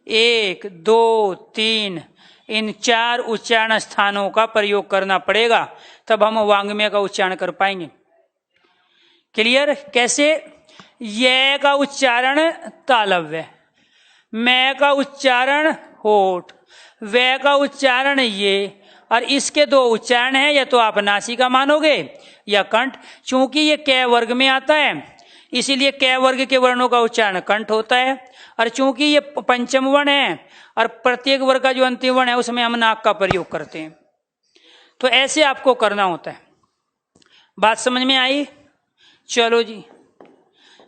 1, 2, 3, इन 4 उच्चारण स्थानों का प्रयोग करना पड़ेगा, तब हम वांग्मय का उच्चारण कर पाएंगे, क्लियर। कैसे? ये का उच्चारण तालव्य, मैं का उच्चारण होठ, वै का उच्चारण ये, और इसके 2 उच्चारण है, या तो आप नासिका मानोगे या कंठ। चूंकि ये कै वर्ग में आता है, इसीलिए कै वर्ग के वर्णों का उच्चारण कंठ होता है। और चूंकि ये पंचम वर्ण है, और प्रत्येक वर्ग का जो अंतिम वर्ण है उसमें हम नाक का प्रयोग करते हैं, तो ऐसे आपको करना होता है। बात समझ में आई? चलो जी,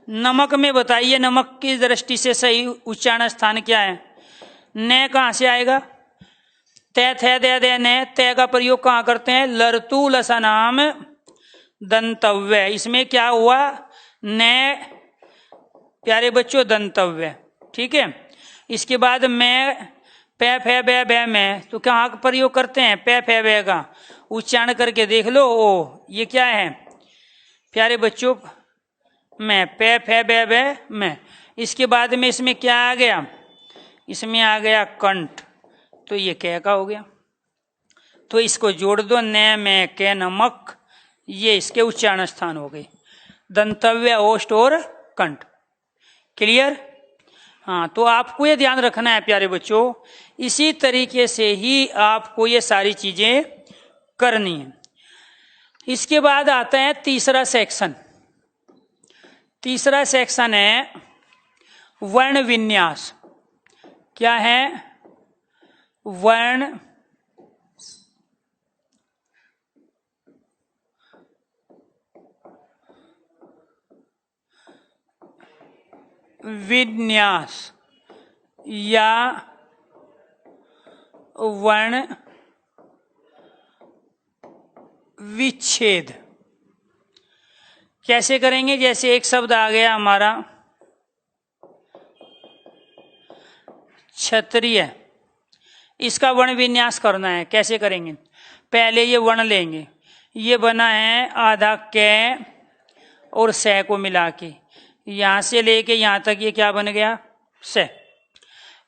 नमक में बताइए, नमक की दृष्टि से सही उच्चारण स्थान क्या है? न कहां से आएगा? तै थे दे दे न, तय का प्रयोग कहां करते हैं? लरतु लसा नाम दंतव्य, इसमें क्या हुआ? न प्यारे बच्चों दंतव्य, ठीक है। इसके बाद मैं पै फै बै बै में, तो कहां का प्रयोग करते हैं? पै फै बै का उच्चारण करके देख लो। ओ ये क्या है प्यारे बच्चों? मैं पै फै बै बै में। इसके बाद में इसमें क्या आ गया? इसमें आ गया कंठ, तो ये कै का हो गया। तो इसको जोड़ दो, न में कै नमक, ये इसके उच्चारण स्थान हो गए, दंतव्य, ओष्ठ और कंठ, क्लियर। हाँ, तो आपको ये ध्यान रखना है प्यारे बच्चों, इसी तरीके से ही आपको ये सारी चीजें करनी है। इसके बाद आता है तीसरा सेक्शन। तीसरा सेक्शन है वर्ण विन्यास। क्या है? वर्ण विन्यास या वर्ण विच्छेद। कैसे करेंगे? जैसे एक शब्द आ गया हमारा क्षत्रिय, इसका वर्ण विन्यास करना है। कैसे करेंगे? पहले ये वर्ण लेंगे, ये बना है आधा कै और सै को मिला के, यहां से लेके यहां तक ये क्या बन गया? सै।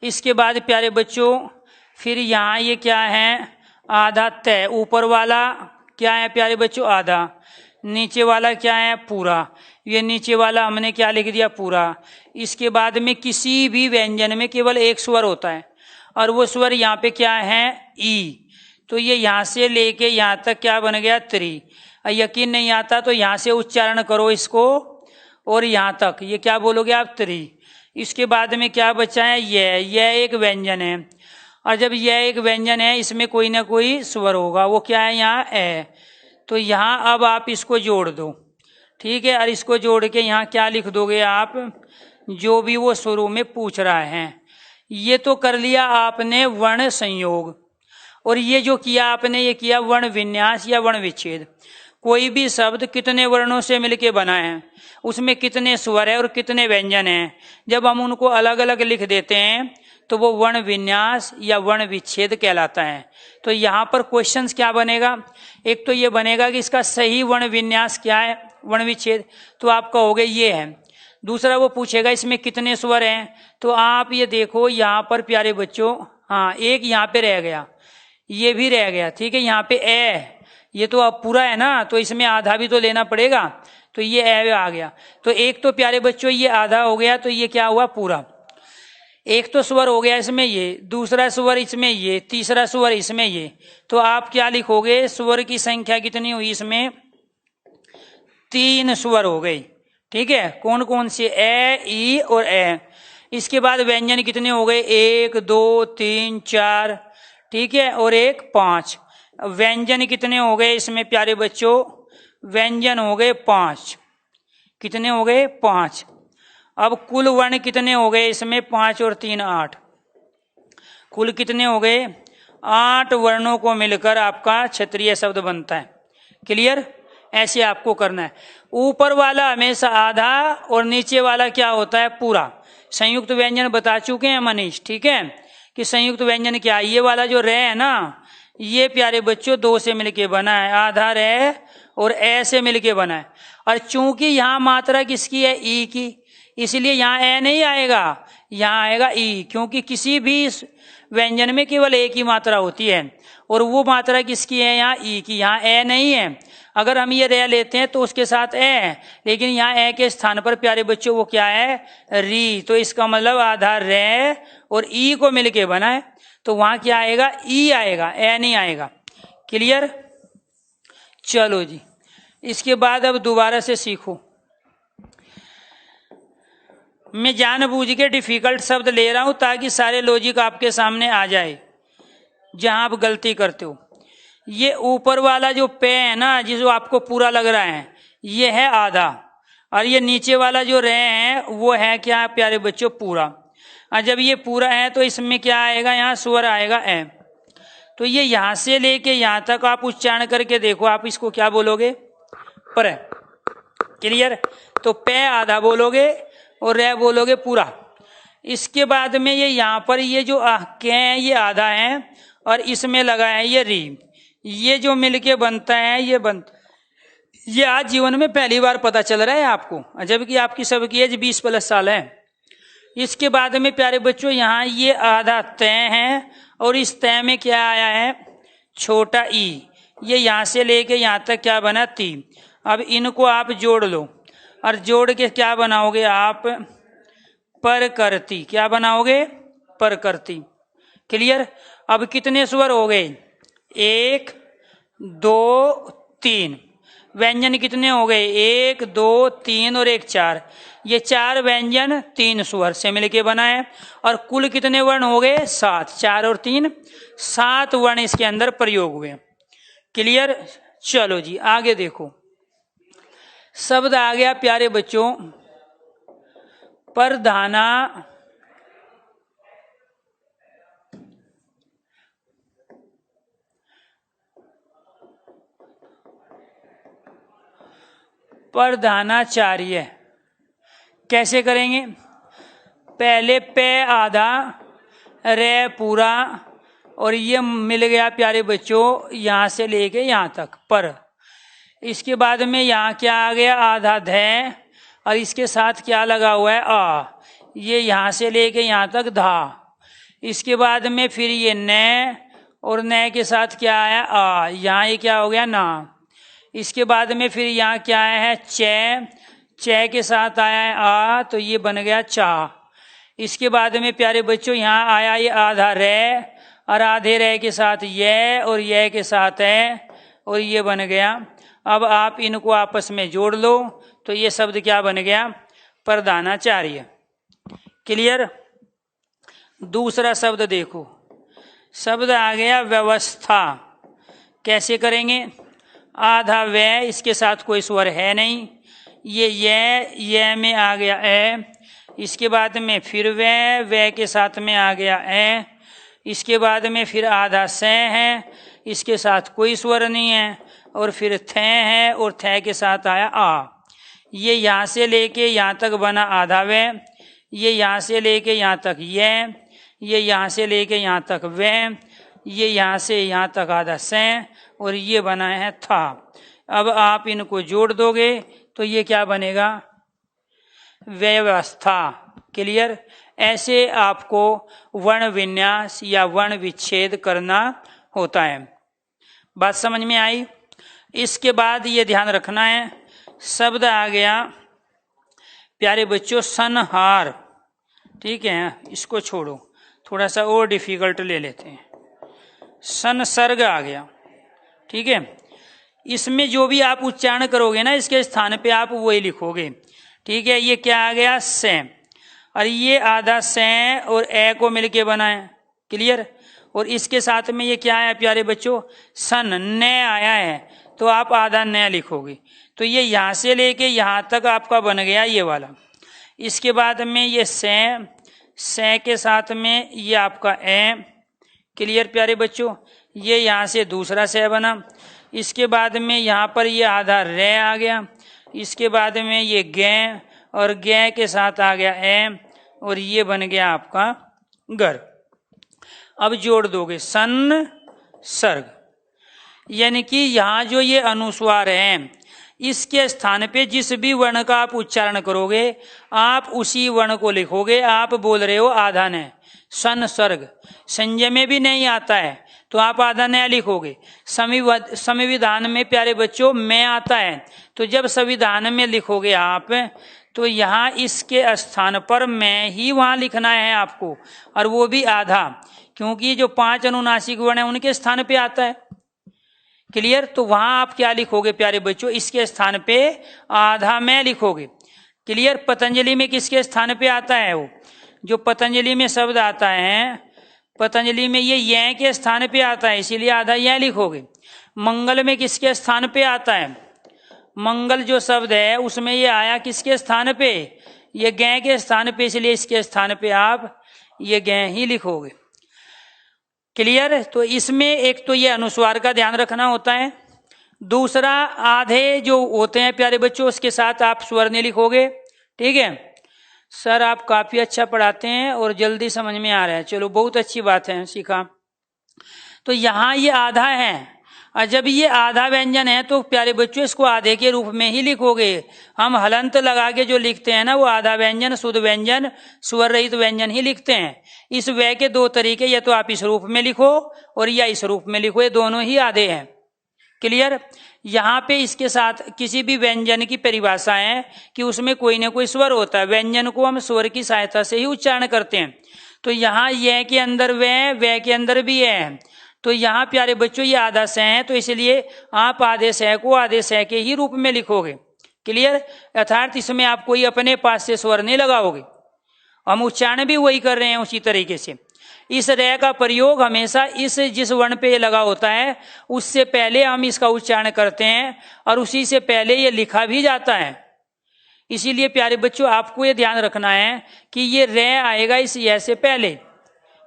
इसके बाद प्यारे बच्चों फिर यहां ये क्या है? आधा तय, ऊपर वाला क्या है प्यारे बच्चों? आधा, नीचे वाला क्या है? पूरा। ये नीचे वाला हमने क्या लिख दिया? पूरा। इसके बाद में किसी भी व्यंजन में केवल एक स्वर होता है, और वो स्वर यहाँ पे क्या है? ई। तो ये यहां से लेके यहां तक क्या बन गया? त्रि। यकीन नहीं आता तो यहां से उच्चारण करो इसको, और यहां तक ये क्या बोलोगे आप? त्रि। इसके बाद में क्या बचा है? यह एक व्यंजन है, और जब यह एक व्यंजन है इसमें कोई ना कोई स्वर होगा, वो क्या है? यहाँ ए। तो यहाँ अब आप इसको जोड़ दो, ठीक है। और इसको जोड़ के यहाँ क्या लिख दोगे आप? जो भी वो शुरू में पूछ रहा है, ये तो कर लिया आपने वर्ण संयोग, और ये जो किया आपने ये किया वर्ण विन्यास या वर्ण विच्छेद। कोई भी शब्द कितने वर्णों से मिलके बना है, उसमें कितने स्वर है और कितने व्यंजन हैं, जब हम उनको अलग अलग लिख देते हैं तो वो वर्ण विन्यास या वर्ण विच्छेद कहलाता है। तो यहाँ पर क्वेश्चंस क्या बनेगा, एक तो ये बनेगा कि इसका सही वर्ण विन्यास क्या है, वर्ण विच्छेद, तो आप कहोगे ये है। दूसरा वो पूछेगा इसमें कितने स्वर हैं, तो आप ये देखो यहाँ पर प्यारे बच्चों, हाँ एक यहाँ पे रह गया, ये भी रह गया, ठीक है। यहाँ पे ए, ये तो अब पूरा है ना, तो इसमें आधा भी तो लेना पड़ेगा, तो ये ए आ गया। तो एक तो प्यारे बच्चों ये आधा हो गया, तो ये क्या हुआ पूरा। एक तो स्वर हो गया इसमें ये, दूसरा स्वर इसमें ये, तीसरा स्वर इसमें ये। तो आप क्या लिखोगे, स्वर की संख्या कितनी हुई इसमें, 3 स्वर हो गई, ठीक है। कौन कौन से, ए, ई और ए। इसके बाद व्यंजन कितने हो गए, 1 2 3 4, ठीक है, और 1 5। व्यंजन कितने हो गए इसमें प्यारे बच्चों, व्यंजन हो गए 5। कितने हो गए, 5। अब कुल वर्ण कितने हो गए इसमें, 5 और 3 8। कुल कितने हो गए, 8 वर्णों को मिलकर आपका क्षत्रिय शब्द बनता है। क्लियर, ऐसे आपको करना है। ऊपर वाला हमेशा आधा और नीचे वाला क्या होता है, पूरा। संयुक्त व्यंजन बता चुके हैं मनीष, ठीक है, कि संयुक्त व्यंजन क्या है। ये वाला जो रे है ना, ये प्यारे बच्चों 2 से मिलके बना है, आधा रे और ए से मिलके बना है। और चूंकि यहाँ मात्रा किसकी है, ई की, इसलिए यहाँ ए नहीं आएगा, यहाँ आएगा ई, क्योंकि किसी भी व्यंजन में केवल एक ही मात्रा होती है, और वो मात्रा किसकी है, यहाँ ई की, यहाँ ए नहीं है। अगर हम ये रे लेते हैं तो उसके साथ ए, लेकिन यहाँ ए के स्थान पर प्यारे बच्चों वो क्या है, री। तो इसका मतलब आधा रे और ई को मिलके बना है, तो वहां क्या आएगा, ई आएगा, ए नहीं आएगा। क्लियर, चलो जी। इसके बाद अब दोबारा से सीखो। मैं जानबूझ के डिफिकल्ट शब्द ले रहा हूं ताकि सारे लॉजिक आपके सामने आ जाए जहां आप गलती करते हो। ये ऊपर वाला जो पे है ना, जिसको आपको पूरा लग रहा है, ये है आधा, और ये नीचे वाला जो रे है वो है क्या प्यारे बच्चों, पूरा। और जब ये पूरा है तो इसमें क्या आएगा, यहाँ स्वर आएगा ए। तो ये यहां से लेके यहां तक आप उच्चारण करके देखो, आप इसको क्या बोलोगे, पर। क्लियर, तो पे आधा बोलोगे और रे बोलोगे पूरा। इसके बाद में ये यहाँ पर ये जो के है ये आधा है, और इसमें लगा है ये री, ये जो मिलके बनता है ये आज जीवन में पहली बार पता चल रहा है आपको, जबकि आपकी सबकी एज 20+ साल है। इसके बाद में प्यारे बच्चों यहाँ ये आधा तय है, और इस तय में क्या आया है, छोटा ई। ये यहाँ से लेके यहाँ तक क्या बना, 3। अब इनको आप जोड़ लो, और जोड़ के क्या बनाओगे आप, परकर्ती। क्या बनाओगे, परकर्ती। क्लियर, अब कितने स्वर हो गए, 1 2 3। व्यंजन कितने हो गए, 1 2 3 और 1 4। ये 4 व्यंजन 3 स्वर से मिलके बना है, और कुल कितने वर्ण हो गए, 7। 4 और 3 7 वर्ण इसके अंदर प्रयोग हुए। क्लियर, चलो जी आगे देखो। शब्द आ गया प्यारे बच्चों, परधाना, परधानाचार्य। कैसे करेंगे, पहले पे आधा, रे पूरा, और ये मिल गया प्यारे बच्चों यहां से लेके यहां तक पर। इसके बाद में यहाँ क्या आ गया, आधा धै, और इसके साथ क्या लगा हुआ है, आ। ये यहाँ से लेके यहाँ तक धा। इसके बाद में फिर ये न, और न के साथ क्या आया, आ। यहाँ ये क्या हो गया, ना। इसके बाद में फिर यहाँ क्या आया है, च। च के साथ आया है आ, तो ये बन गया चा। इसके बाद में प्यारे बच्चों यहाँ आया ये आधा रे, और आधे रे के साथ ये, और ये के साथ है, और ये बन गया। अब आप इनको आपस में जोड़ लो, तो ये शब्द क्या बन गया, परधानाचार्य। क्लियर, दूसरा शब्द देखो। शब्द आ गया व्यवस्था। कैसे करेंगे, आधा वे, इसके साथ कोई स्वर है नहीं, ये में आ गया ए। इसके बाद में फिर वे के साथ में आ गया ए, इसके बाद में फिर आधा से है, इसके साथ कोई स्वर नहीं है, और फिर थे है और थे के साथ आया आ। ये यहाँ से लेके यहाँ तक बना आधा वे, ये यहाँ से लेके यहाँ तक ये यहाँ से लेके यहाँ तक वे, ये यहाँ से यहाँ तक आधा से, और ये बना है था। अब आप इनको जोड़ दोगे तो ये क्या बनेगा? व्यवस्था। क्लियर? ऐसे आपको वर्ण विन्यास या वर्ण विच्छेद करना होता है। बात समझ में आई? इसके बाद ये ध्यान रखना है, शब्द आ गया प्यारे बच्चों संहार। ठीक है, इसको छोड़ो, थोड़ा सा और डिफिकल्ट ले लेते हैं। संसर्ग आ गया। ठीक है, इसमें जो भी आप उच्चारण करोगे ना, इसके स्थान पे आप वही लिखोगे। ठीक है, ये क्या आ गया? से, और ये आधा से और ए को मिलके बना है। क्लियर? और इसके साथ में ये क्या है प्यारे बच्चों? सन, न आया है, तो आप आधा न लिखोगे। तो ये यहां से लेके यहां तक आपका बन गया ये वाला। इसके बाद में ये से के साथ में ये आपका ए। क्लियर प्यारे बच्चों? ये यहां से दूसरा से बना। इसके बाद में यहां पर ये आधा रे आ गया। इसके बाद में ये गे, और गे के साथ आ गया ए, और ये बन गया आपका गर। अब जोड़ दोगे सन सर्ग, यानी कि यहां जो ये अनुस्वार है, इसके स्थान पे जिस भी वर्ण का आप उच्चारण करोगे, आप उसी वर्ण को लिखोगे। आप बोल रहे हो आधा न, सन सर्ग, संजय में भी नहीं आता है तो आप आधा नया लिखोगे। संविधान में प्यारे बच्चों में आता है, तो जब संविधान में लिखोगे आप, तो यहाँ इसके स्थान पर मैं ही वहां लिखना है आपको, और वो भी आधा, क्योंकि जो 5 अनुनासिक वर्ण है उनके स्थान पे आता है। क्लियर? तो वहां आप क्या लिखोगे प्यारे बच्चों? इसके स्थान पे आधा में लिखोगे। क्लियर? पतंजलि में किसके स्थान पे आता है? वो जो पतंजलि में शब्द आता है, पतंजलि में ये के स्थान पे आता है, इसीलिए आधा यह लिखोगे। मंगल में किसके स्थान पे आता है? मंगल जो शब्द है उसमें ये आया किसके स्थान पे? ये गे के स्थान पे, इसलिए इसके स्थान पे आप ये गे ही लिखोगे। क्लियर? तो इसमें एक तो ये अनुस्वार का ध्यान रखना होता है, दूसरा आधे जो होते हैं प्यारे बच्चों उसके साथ आप स्वर नहीं लिखोगे। ठीक है सर, आप काफी अच्छा पढ़ाते हैं और जल्दी समझ में आ रहा है, चलो बहुत अच्छी बात है, सीखा। तो यहाँ ये आधा है, और जब ये आधा व्यंजन है तो प्यारे बच्चों इसको आधे के रूप में ही लिखोगे। हम हलंत लगा के जो लिखते हैं ना, वो आधा व्यंजन, शुद्ध व्यंजन, स्वर रहित व्यंजन ही लिखते हैं। इस वे के 2 तरीके, या तो आप इस रूप में लिखो और या इस रूप में लिखो, ये दोनों ही आधे हैं। क्लियर? यहाँ पे इसके साथ किसी भी व्यंजन की परिभाषा है कि उसमें कोई ना कोई स्वर होता है, व्यंजन को हम स्वर की सहायता से ही उच्चारण करते हैं। तो यहाँ ये के अंदर वे के अंदर भी है, तो यहाँ प्यारे बच्चों ये आधा से है, तो इसलिए आप आधे से को आधे से के ही रूप में लिखोगे। क्लियर? अर्थात इसमें आप कोई अपने पास से स्वर नहीं लगाओगे, हम उच्चारण भी वही कर रहे हैं उसी तरीके से। इस रे का प्रयोग हमेशा इस जिस वर्ण पे लगा होता है उससे पहले हम इसका उच्चारण करते हैं, और उसी से पहले ये लिखा भी जाता है। इसीलिए प्यारे बच्चों आपको ये ध्यान रखना है कि ये रे आएगा इस ये से पहले।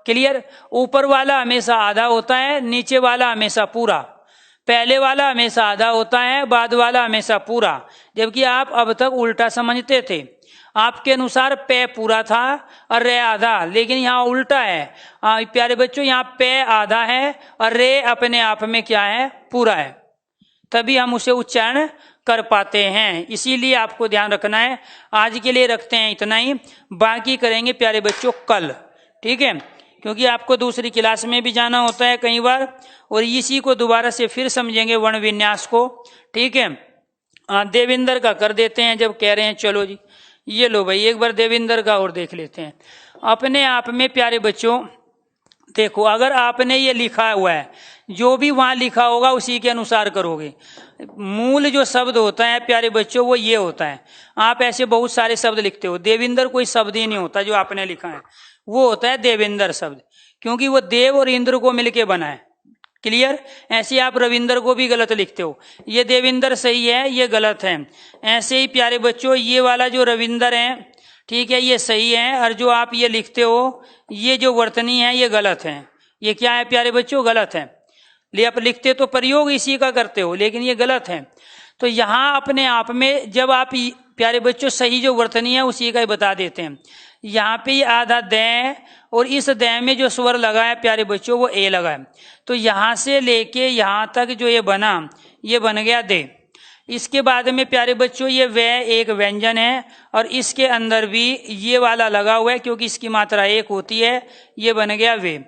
क्लियर? ऊपर वाला हमेशा आधा होता है, नीचे वाला हमेशा पूरा। पहले वाला हमेशा आधा होता है, बाद वाला हमेशा पूरा। जबकि आप अब तक उल्टा समझते थे, आपके अनुसार पे पूरा था और रे आधा, लेकिन यहाँ उल्टा है। प्यारे बच्चों, यहाँ पे आधा है और रे अपने आप में क्या है? पूरा है, तभी हम उसे उच्चारण कर पाते हैं। इसीलिए आपको ध्यान रखना है। आज के लिए रखते हैं इतना ही, बाकी करेंगे प्यारे बच्चों कल। ठीक है? क्योंकि आपको दूसरी क्लास में भी जाना होता है कई बार, और इसी को दोबारा से फिर समझेंगे वर्ण विन्यास को। ठीक है? देविंदर का कर देते हैं, जब कह रहे हैं चलो जी, ये लो भाई एक बार देविंदर का और देख लेते हैं। अपने आप में प्यारे बच्चों देखो, अगर आपने ये लिखा हुआ है, जो भी वहां लिखा होगा उसी के अनुसार करोगे। मूल जो शब्द होता है प्यारे बच्चों वो ये होता है। आप ऐसे बहुत सारे शब्द लिखते हो, देविंदर कोई शब्द ही नहीं होता जो आपने लिखा है, वो होता है देवेंद्र शब्द, क्योंकि वो देव और इंद्र को मिलके बना है। क्लियर? ऐसे आप रविंदर को भी गलत लिखते हो, ये देविंदर सही है, ये गलत है। ऐसे ही प्यारे बच्चों ये वाला जो रविंदर है, ठीक है, ये सही है। और जो आप ये लिखते हो, ये जो वर्तनी है ये गलत है। ये क्या है प्यारे बच्चों? गलत है। ले आप लिखते तो प्रयोग इसी का करते हो, लेकिन ये गलत है। तो यहाँ अपने आप में जब आप प्यारे बच्चों सही जो वर्तनी है उसी का ही बता देते हैं। यहाँ पे आधा द और इस द में जो स्वर लगा है प्यारे बच्चों वो ए लगा है। तो यहाँ से लेके यहाँ तक जो ये बना, ये बन गया दे। इसके बाद में प्यारे बच्चों ये व एक व्यंजन है और इसके अंदर भी ये वाला लगा हुआ है क्योंकि इसकी मात्रा एक होती है, ये बन गया वे।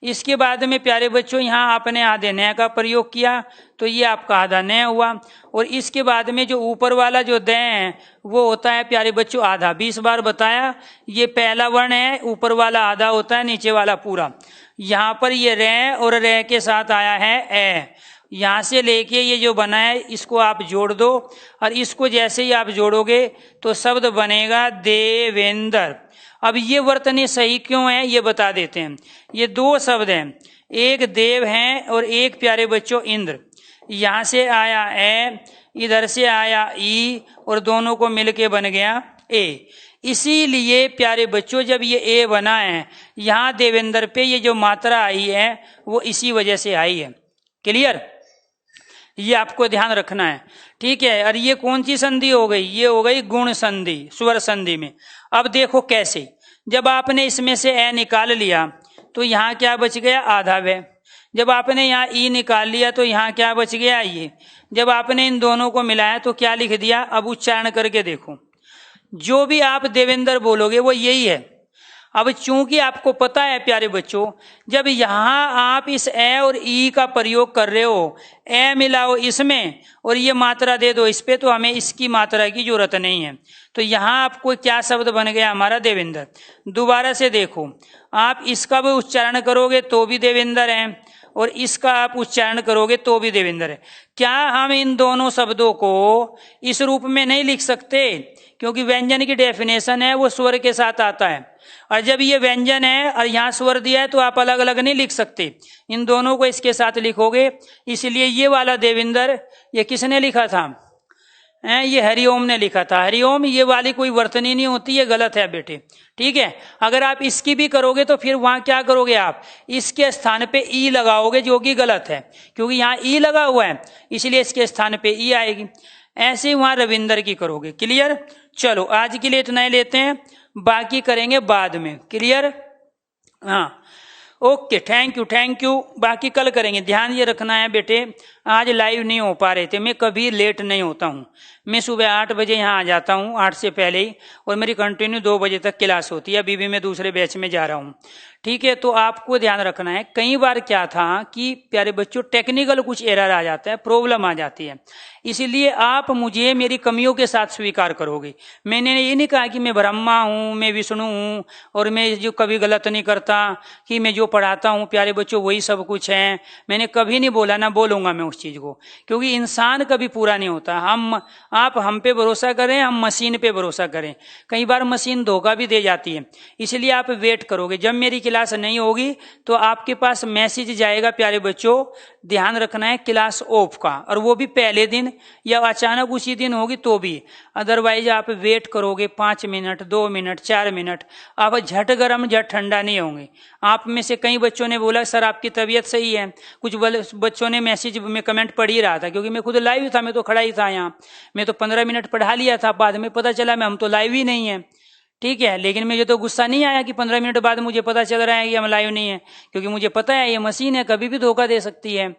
इसके बाद में प्यारे बच्चों यहाँ आपने आधे न का प्रयोग किया तो ये आपका आधा न हुआ। और इसके बाद में जो ऊपर वाला जो द है वो होता है प्यारे बच्चों आधा। 20 बार बताया, ये पहला वर्ण है, ऊपर वाला आधा होता है, नीचे वाला पूरा। यहाँ पर ये र और र के साथ आया है ए। यहाँ से लेके ये जो बना है इसको आप जोड़ दो और इसको जैसे ही आप जोड़ोगे तो शब्द बनेगा देवेंद्र। अब ये वर्तनी सही क्यों है ये बता देते हैं। ये दो शब्द हैं, एक देव हैं और एक प्यारे बच्चों इंद्र। यहाँ से आया ए, इधर से आया ई और दोनों को मिलके बन गया ए। इसीलिए प्यारे बच्चों जब ये ए बना है यहाँ देवेंद्र पे ये जो मात्रा आई है वो इसी वजह से आई है। क्लियर? ये आपको ध्यान रखना है, ठीक है। और ये कौन सी संधि हो गई? ये हो गई गुण संधि, स्वर संधि में। अब देखो कैसे, जब आपने इसमें से ए निकाल लिया तो यहाँ क्या बच गया? आधा वे। जब आपने यहाँ ई निकाल लिया तो यहाँ क्या बच गया? ये। जब आपने इन दोनों को मिलाया तो क्या लिख दिया? अब उच्चारण करके देखो, जो भी आप देवेंद्र बोलोगे वो यही है। अब चूंकि आपको पता है प्यारे बच्चों, जब यहाँ आप इस ए और ई का प्रयोग कर रहे हो, ए मिलाओ इसमें और ये मात्रा दे दो इस पे, तो हमें इसकी मात्रा की जरूरत नहीं है। तो यहाँ आपको क्या शब्द बन गया? हमारा देवेंद्र। दोबारा से देखो, आप इसका भी उच्चारण करोगे तो भी देवेंद्र है और इसका आप उच्चारण करोगे तो भी देवेंद्र है। क्या हम इन दोनों शब्दों को इस रूप में नहीं लिख सकते? क्योंकि व्यंजन की डेफिनेशन है वो स्वर के साथ आता है, और जब ये व्यंजन है और यहाँ स्वर दिया है तो आप अलग अलग नहीं लिख सकते, इन दोनों को इसके साथ लिखोगे। इसलिए ये वाला देवेंद्र ये किसने लिखा था? ये हरिओम ने लिखा था। हरिओम ये वाली कोई वर्तनी नहीं होती, ये गलत है बेटे, ठीक है। अगर आप इसकी भी करोगे तो फिर वहां क्या करोगे? आप इसके स्थान पे ई लगाओगे, जो कि गलत है, क्योंकि यहाँ ई लगा हुआ है इसलिए इसके स्थान पे ई आएगी। ऐसे ही वहां रविंदर की करोगे। क्लियर? चलो आज के लिए इतना ही लेते हैं, बाकी करेंगे बाद में। क्लियर? हाँ, ओके, थैंक यू। बाकी कल करेंगे। ध्यान ये रखना है बेटे, आज लाइव नहीं हो पा रहे थे, मैं कभी लेट नहीं होता हूँ। मैं सुबह 8 बजे यहाँ आ जाता हूँ, 8 से पहले ही, और मेरी कंटिन्यू 2 बजे तक क्लास होती है। अभी भी मैं दूसरे बैच में जा रहा हूँ, ठीक है। तो आपको ध्यान रखना है। कई बार क्या था कि प्यारे बच्चों टेक्निकल कुछ एरर आ जाता है, प्रॉब्लम आ जाती है, इसीलिए आप मुझे मेरी कमियों के साथ स्वीकार करोगे। मैंने ये नहीं कहा कि मैं ब्रह्मा हूँ, मैं विष्णु हूँ और मैं जो कभी गलत नहीं करता, कि मैं जो पढ़ाता हूँ प्यारे बच्चों वही सब कुछ है। मैंने कभी नहीं बोला, ना बोलूंगा मैं उस चीज को, क्योंकि इंसान कभी पूरा नहीं होता। आप हम पे भरोसा करें, हम मशीन पे भरोसा करें, कई बार मशीन धोखा भी दे जाती है। इसलिए आप वेट करोगे, जब मेरी क्लास नहीं होगी तो आपके पास मैसेज जाएगा प्यारे बच्चों, ध्यान रखना है, क्लास ऑफ का, और वो भी पहले दिन या अचानक उसी दिन होगी तो भी। अदरवाइज आप वेट करोगे 5 मिनट, 2 मिनट, 4 मिनट, आप झट गर्म झट ठंडा नहीं होंगे। आप में से कई बच्चों ने बोला सर आपकी तबीयत सही है, कुछ बच्चों ने मैसेज में कमेंट पढ़ ही रहा था, क्योंकि मैं खुद लाइव था, मैं तो खड़ा ही था यहाँ, मैं तो 15 मिनट पढ़ा लिया था, बाद में पता चला मैं हम तो लाइव ही नहीं है, ठीक है। लेकिन मुझे तो गुस्सा नहीं आया कि 15 मिनट बाद मुझे पता चल रहा है कि हम लाइव नहीं है, क्योंकि मुझे पता है ये मशीन है, कभी भी धोखा दे सकती है,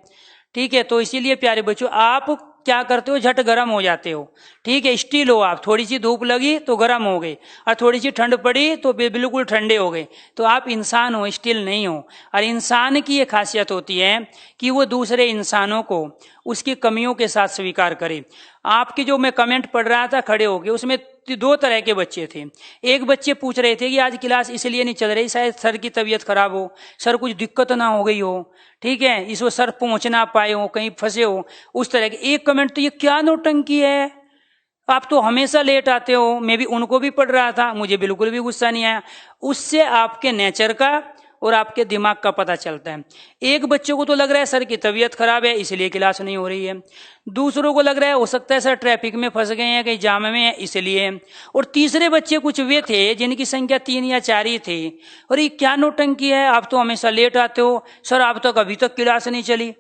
ठीक है। तो इसीलिए प्यारे बच्चों आप क्या करते हो, झट गर्म हो जाते हो, ठीक है। स्टील हो आप, थोड़ी सी धूप लगी तो गर्म हो गए, और थोड़ी सी ठंड पड़ी तो बिल्कुल ठंडे हो गए। तो आप इंसान हो, स्टील नहीं हो। और इंसान की ये खासियत होती है कि वो दूसरे इंसानों को उसकी कमियों के साथ स्वीकार करे। आपके जो मैं कमेंट पढ़ रहा था खड़े होके, उसमें 2 तरह के बच्चे थे। एक बच्चे पूछ रहे थे कि आज क्लास इसलिए नहीं चल रही, शायद सर की तबीयत खराब हो, सर कुछ दिक्कत ना हो गई हो, ठीक है, इसको सर पहुंच ना पाए हो, कहीं फंसे हो, उस तरह के। एक कमेंट तो ये क्या नौटंकी है, आप तो हमेशा लेट आते हो। मैं भी उनको भी पढ़ रहा था, मुझे बिल्कुल भी गुस्सा नहीं आया। उससे आपके नेचर का और आपके दिमाग का पता चलता है। एक बच्चों को तो लग रहा है सर की तबीयत खराब है इसलिए क्लास नहीं हो रही है, दूसरों को लग रहा है हो सकता है सर ट्रैफिक में फंस गए हैं, कहीं जाम में है इसलिए, और तीसरे बच्चे कुछ वे थे जिनकी संख्या 3 या 4 ही थे, और ये क्या नौटंकी है, आप तो हमेशा लेट आते हो सर, आप तक अभी तक क्लास नहीं चली।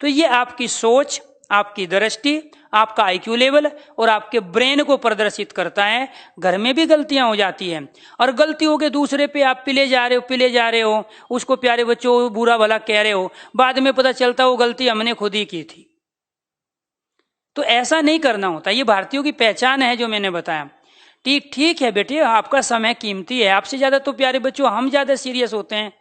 तो ये आपकी सोच, आपकी दृष्टि, आपका आईक्यू लेवल और आपके ब्रेन को प्रदर्शित करता है। घर में भी गलतियां हो जाती हैं, और गलतियों के दूसरे पे आप पिले जा रहे हो, उसको प्यारे बच्चों बुरा भला कह रहे हो, बाद में पता चलता वो गलती हमने खुद ही की थी। तो ऐसा नहीं करना होता, ये भारतीयों की पहचान है जो मैंने बताया। ठीक है बेटे, आपका समय कीमती है, आपसे ज्यादा तो प्यारे बच्चों हम ज्यादा सीरियस होते हैं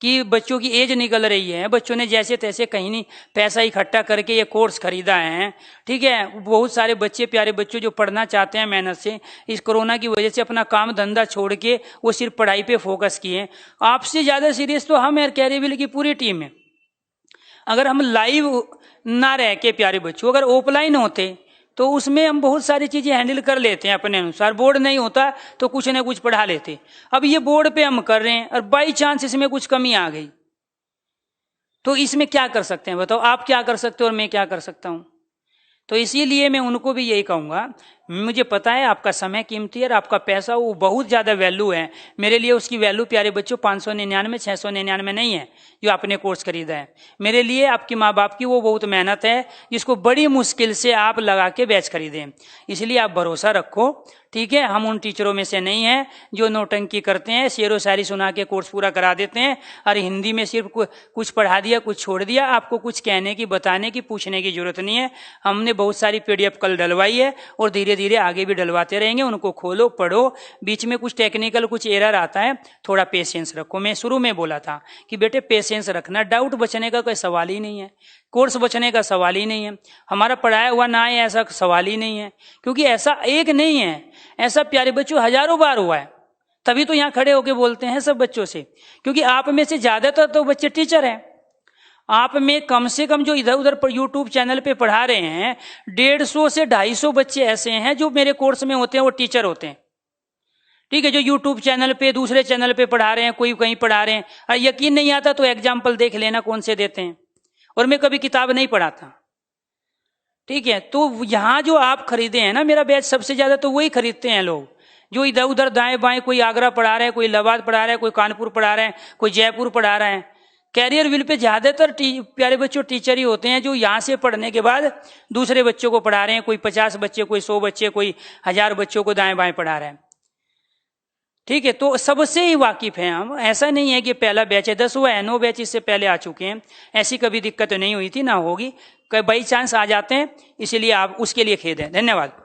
कि बच्चों की एज निकल रही है, बच्चों ने जैसे तैसे कहीं नहीं पैसा इकट्ठा करके ये कोर्स खरीदा है, ठीक है। बहुत सारे बच्चे, प्यारे बच्चों जो पढ़ना चाहते हैं मेहनत से, इस कोरोना की वजह से अपना काम धंधा छोड़ के वो सिर्फ पढ़ाई पे फोकस किए। आपसे ज्यादा सीरियस तो हम एयर कैरियर की पूरी टीम है। अगर हम लाइव ना रह के प्यारे बच्चों, अगर ऑफलाइन होते तो उसमें हम बहुत सारी चीजें हैंडल कर लेते हैं अपने अनुसार। बोर्ड नहीं होता तो कुछ ना कुछ पढ़ा लेते, अब ये बोर्ड पे हम कर रहे हैं और बाई चांस इसमें कुछ कमी आ गई तो इसमें क्या कर सकते हैं बताओ? आप क्या कर सकते हो और मैं क्या कर सकता हूं? तो इसीलिए मैं उनको भी यही कहूंगा, मुझे पता है आपका समय कीमती है और आपका पैसा वो बहुत ज्यादा वैल्यू है। मेरे लिए उसकी वैल्यू प्यारे बच्चों 599 699 नहीं है जो आपने कोर्स खरीदा है। मेरे लिए आपके माँ बाप की वो बहुत मेहनत है जिसको बड़ी मुश्किल से आप लगा के बैच खरीदे। इसलिए आप भरोसा रखो, ठीक है। हम उन टीचरों में से नहीं है जो नौटंकी करते हैं, शेरो शायरी सुना के कोर्स पूरा करा देते हैं और हिंदी में सिर्फ कुछ पढ़ा दिया, कुछ छोड़ दिया। आपको कुछ कहने की, बताने की, पूछने की जरूरत नहीं है। हमने बहुत सारी PDF कल डलवाई है और धीरे धीरे आगे भी डलवाते रहेंगे। उनको खोलो, पढ़ो, बीच में कुछ टेक्निकल कुछ एरर आता है, थोड़ा पेशेंस रखो। मैं शुरू में बोला था कि बेटे पेशेंस रखना, डाउट बचने का कोई सवाल ही नहीं है, कोर्स बचने का सवाल ही नहीं है, हमारा पढ़ाया हुआ ना है ऐसा सवाल ही नहीं है। क्योंकि ऐसा एक नहीं है, ऐसा प्यारे बच्चों हजारों बार हुआ है, तभी तो यहां खड़े होके बोलते हैं सब बच्चों से। क्योंकि आप में से ज्यादातर तो बच्चे टीचर हैं, आप में कम से कम जो इधर उधर पर यूट्यूब चैनल पे पढ़ा रहे हैं 150 से 250 बच्चे ऐसे हैं जो मेरे कोर्स में होते हैं, वो टीचर होते हैं, ठीक है। जो यूट्यूब चैनल पे, दूसरे चैनल पे पढ़ा रहे हैं, कोई कहीं पढ़ा रहे हैं, और यकीन नहीं आता तो एग्जाम्पल देख लेना कौन से देते हैं। और मैं कभी किताब नहीं पढ़ाता, ठीक है। तो यहां जो आप खरीदे हैं ना मेरा बैच, सबसे ज्यादा तो वही खरीदते हैं लोग जो इधर उधर दाएं बाएं, कोई आगरा पढ़ा रहा है, कोई इलाहाबाद पढ़ा रहा है, कोई कानपुर पढ़ा रहा है, कोई जयपुर पढ़ा रहा है। कैरियर व्हील पे ज्यादातर प्यारे बच्चों टीचर ही होते हैं जो यहां से पढ़ने के बाद दूसरे बच्चों को पढ़ा रहे हैं। कोई 50 बच्चे, कोई 100 बच्चे, कोई 1000 बच्चों को दाएं बाएं पढ़ा रहे हैं, ठीक है। तो सबसे ही वाकिफ हैं हम, ऐसा नहीं है कि पहला बैच है, 10 हुआ है, 9 बैच इससे पहले आ चुके हैं। ऐसी कभी दिक्कत नहीं हुई थी, ना होगी, बाई चांस आ जाते हैं, इसीलिए आप उसके लिए खेद है। धन्यवाद।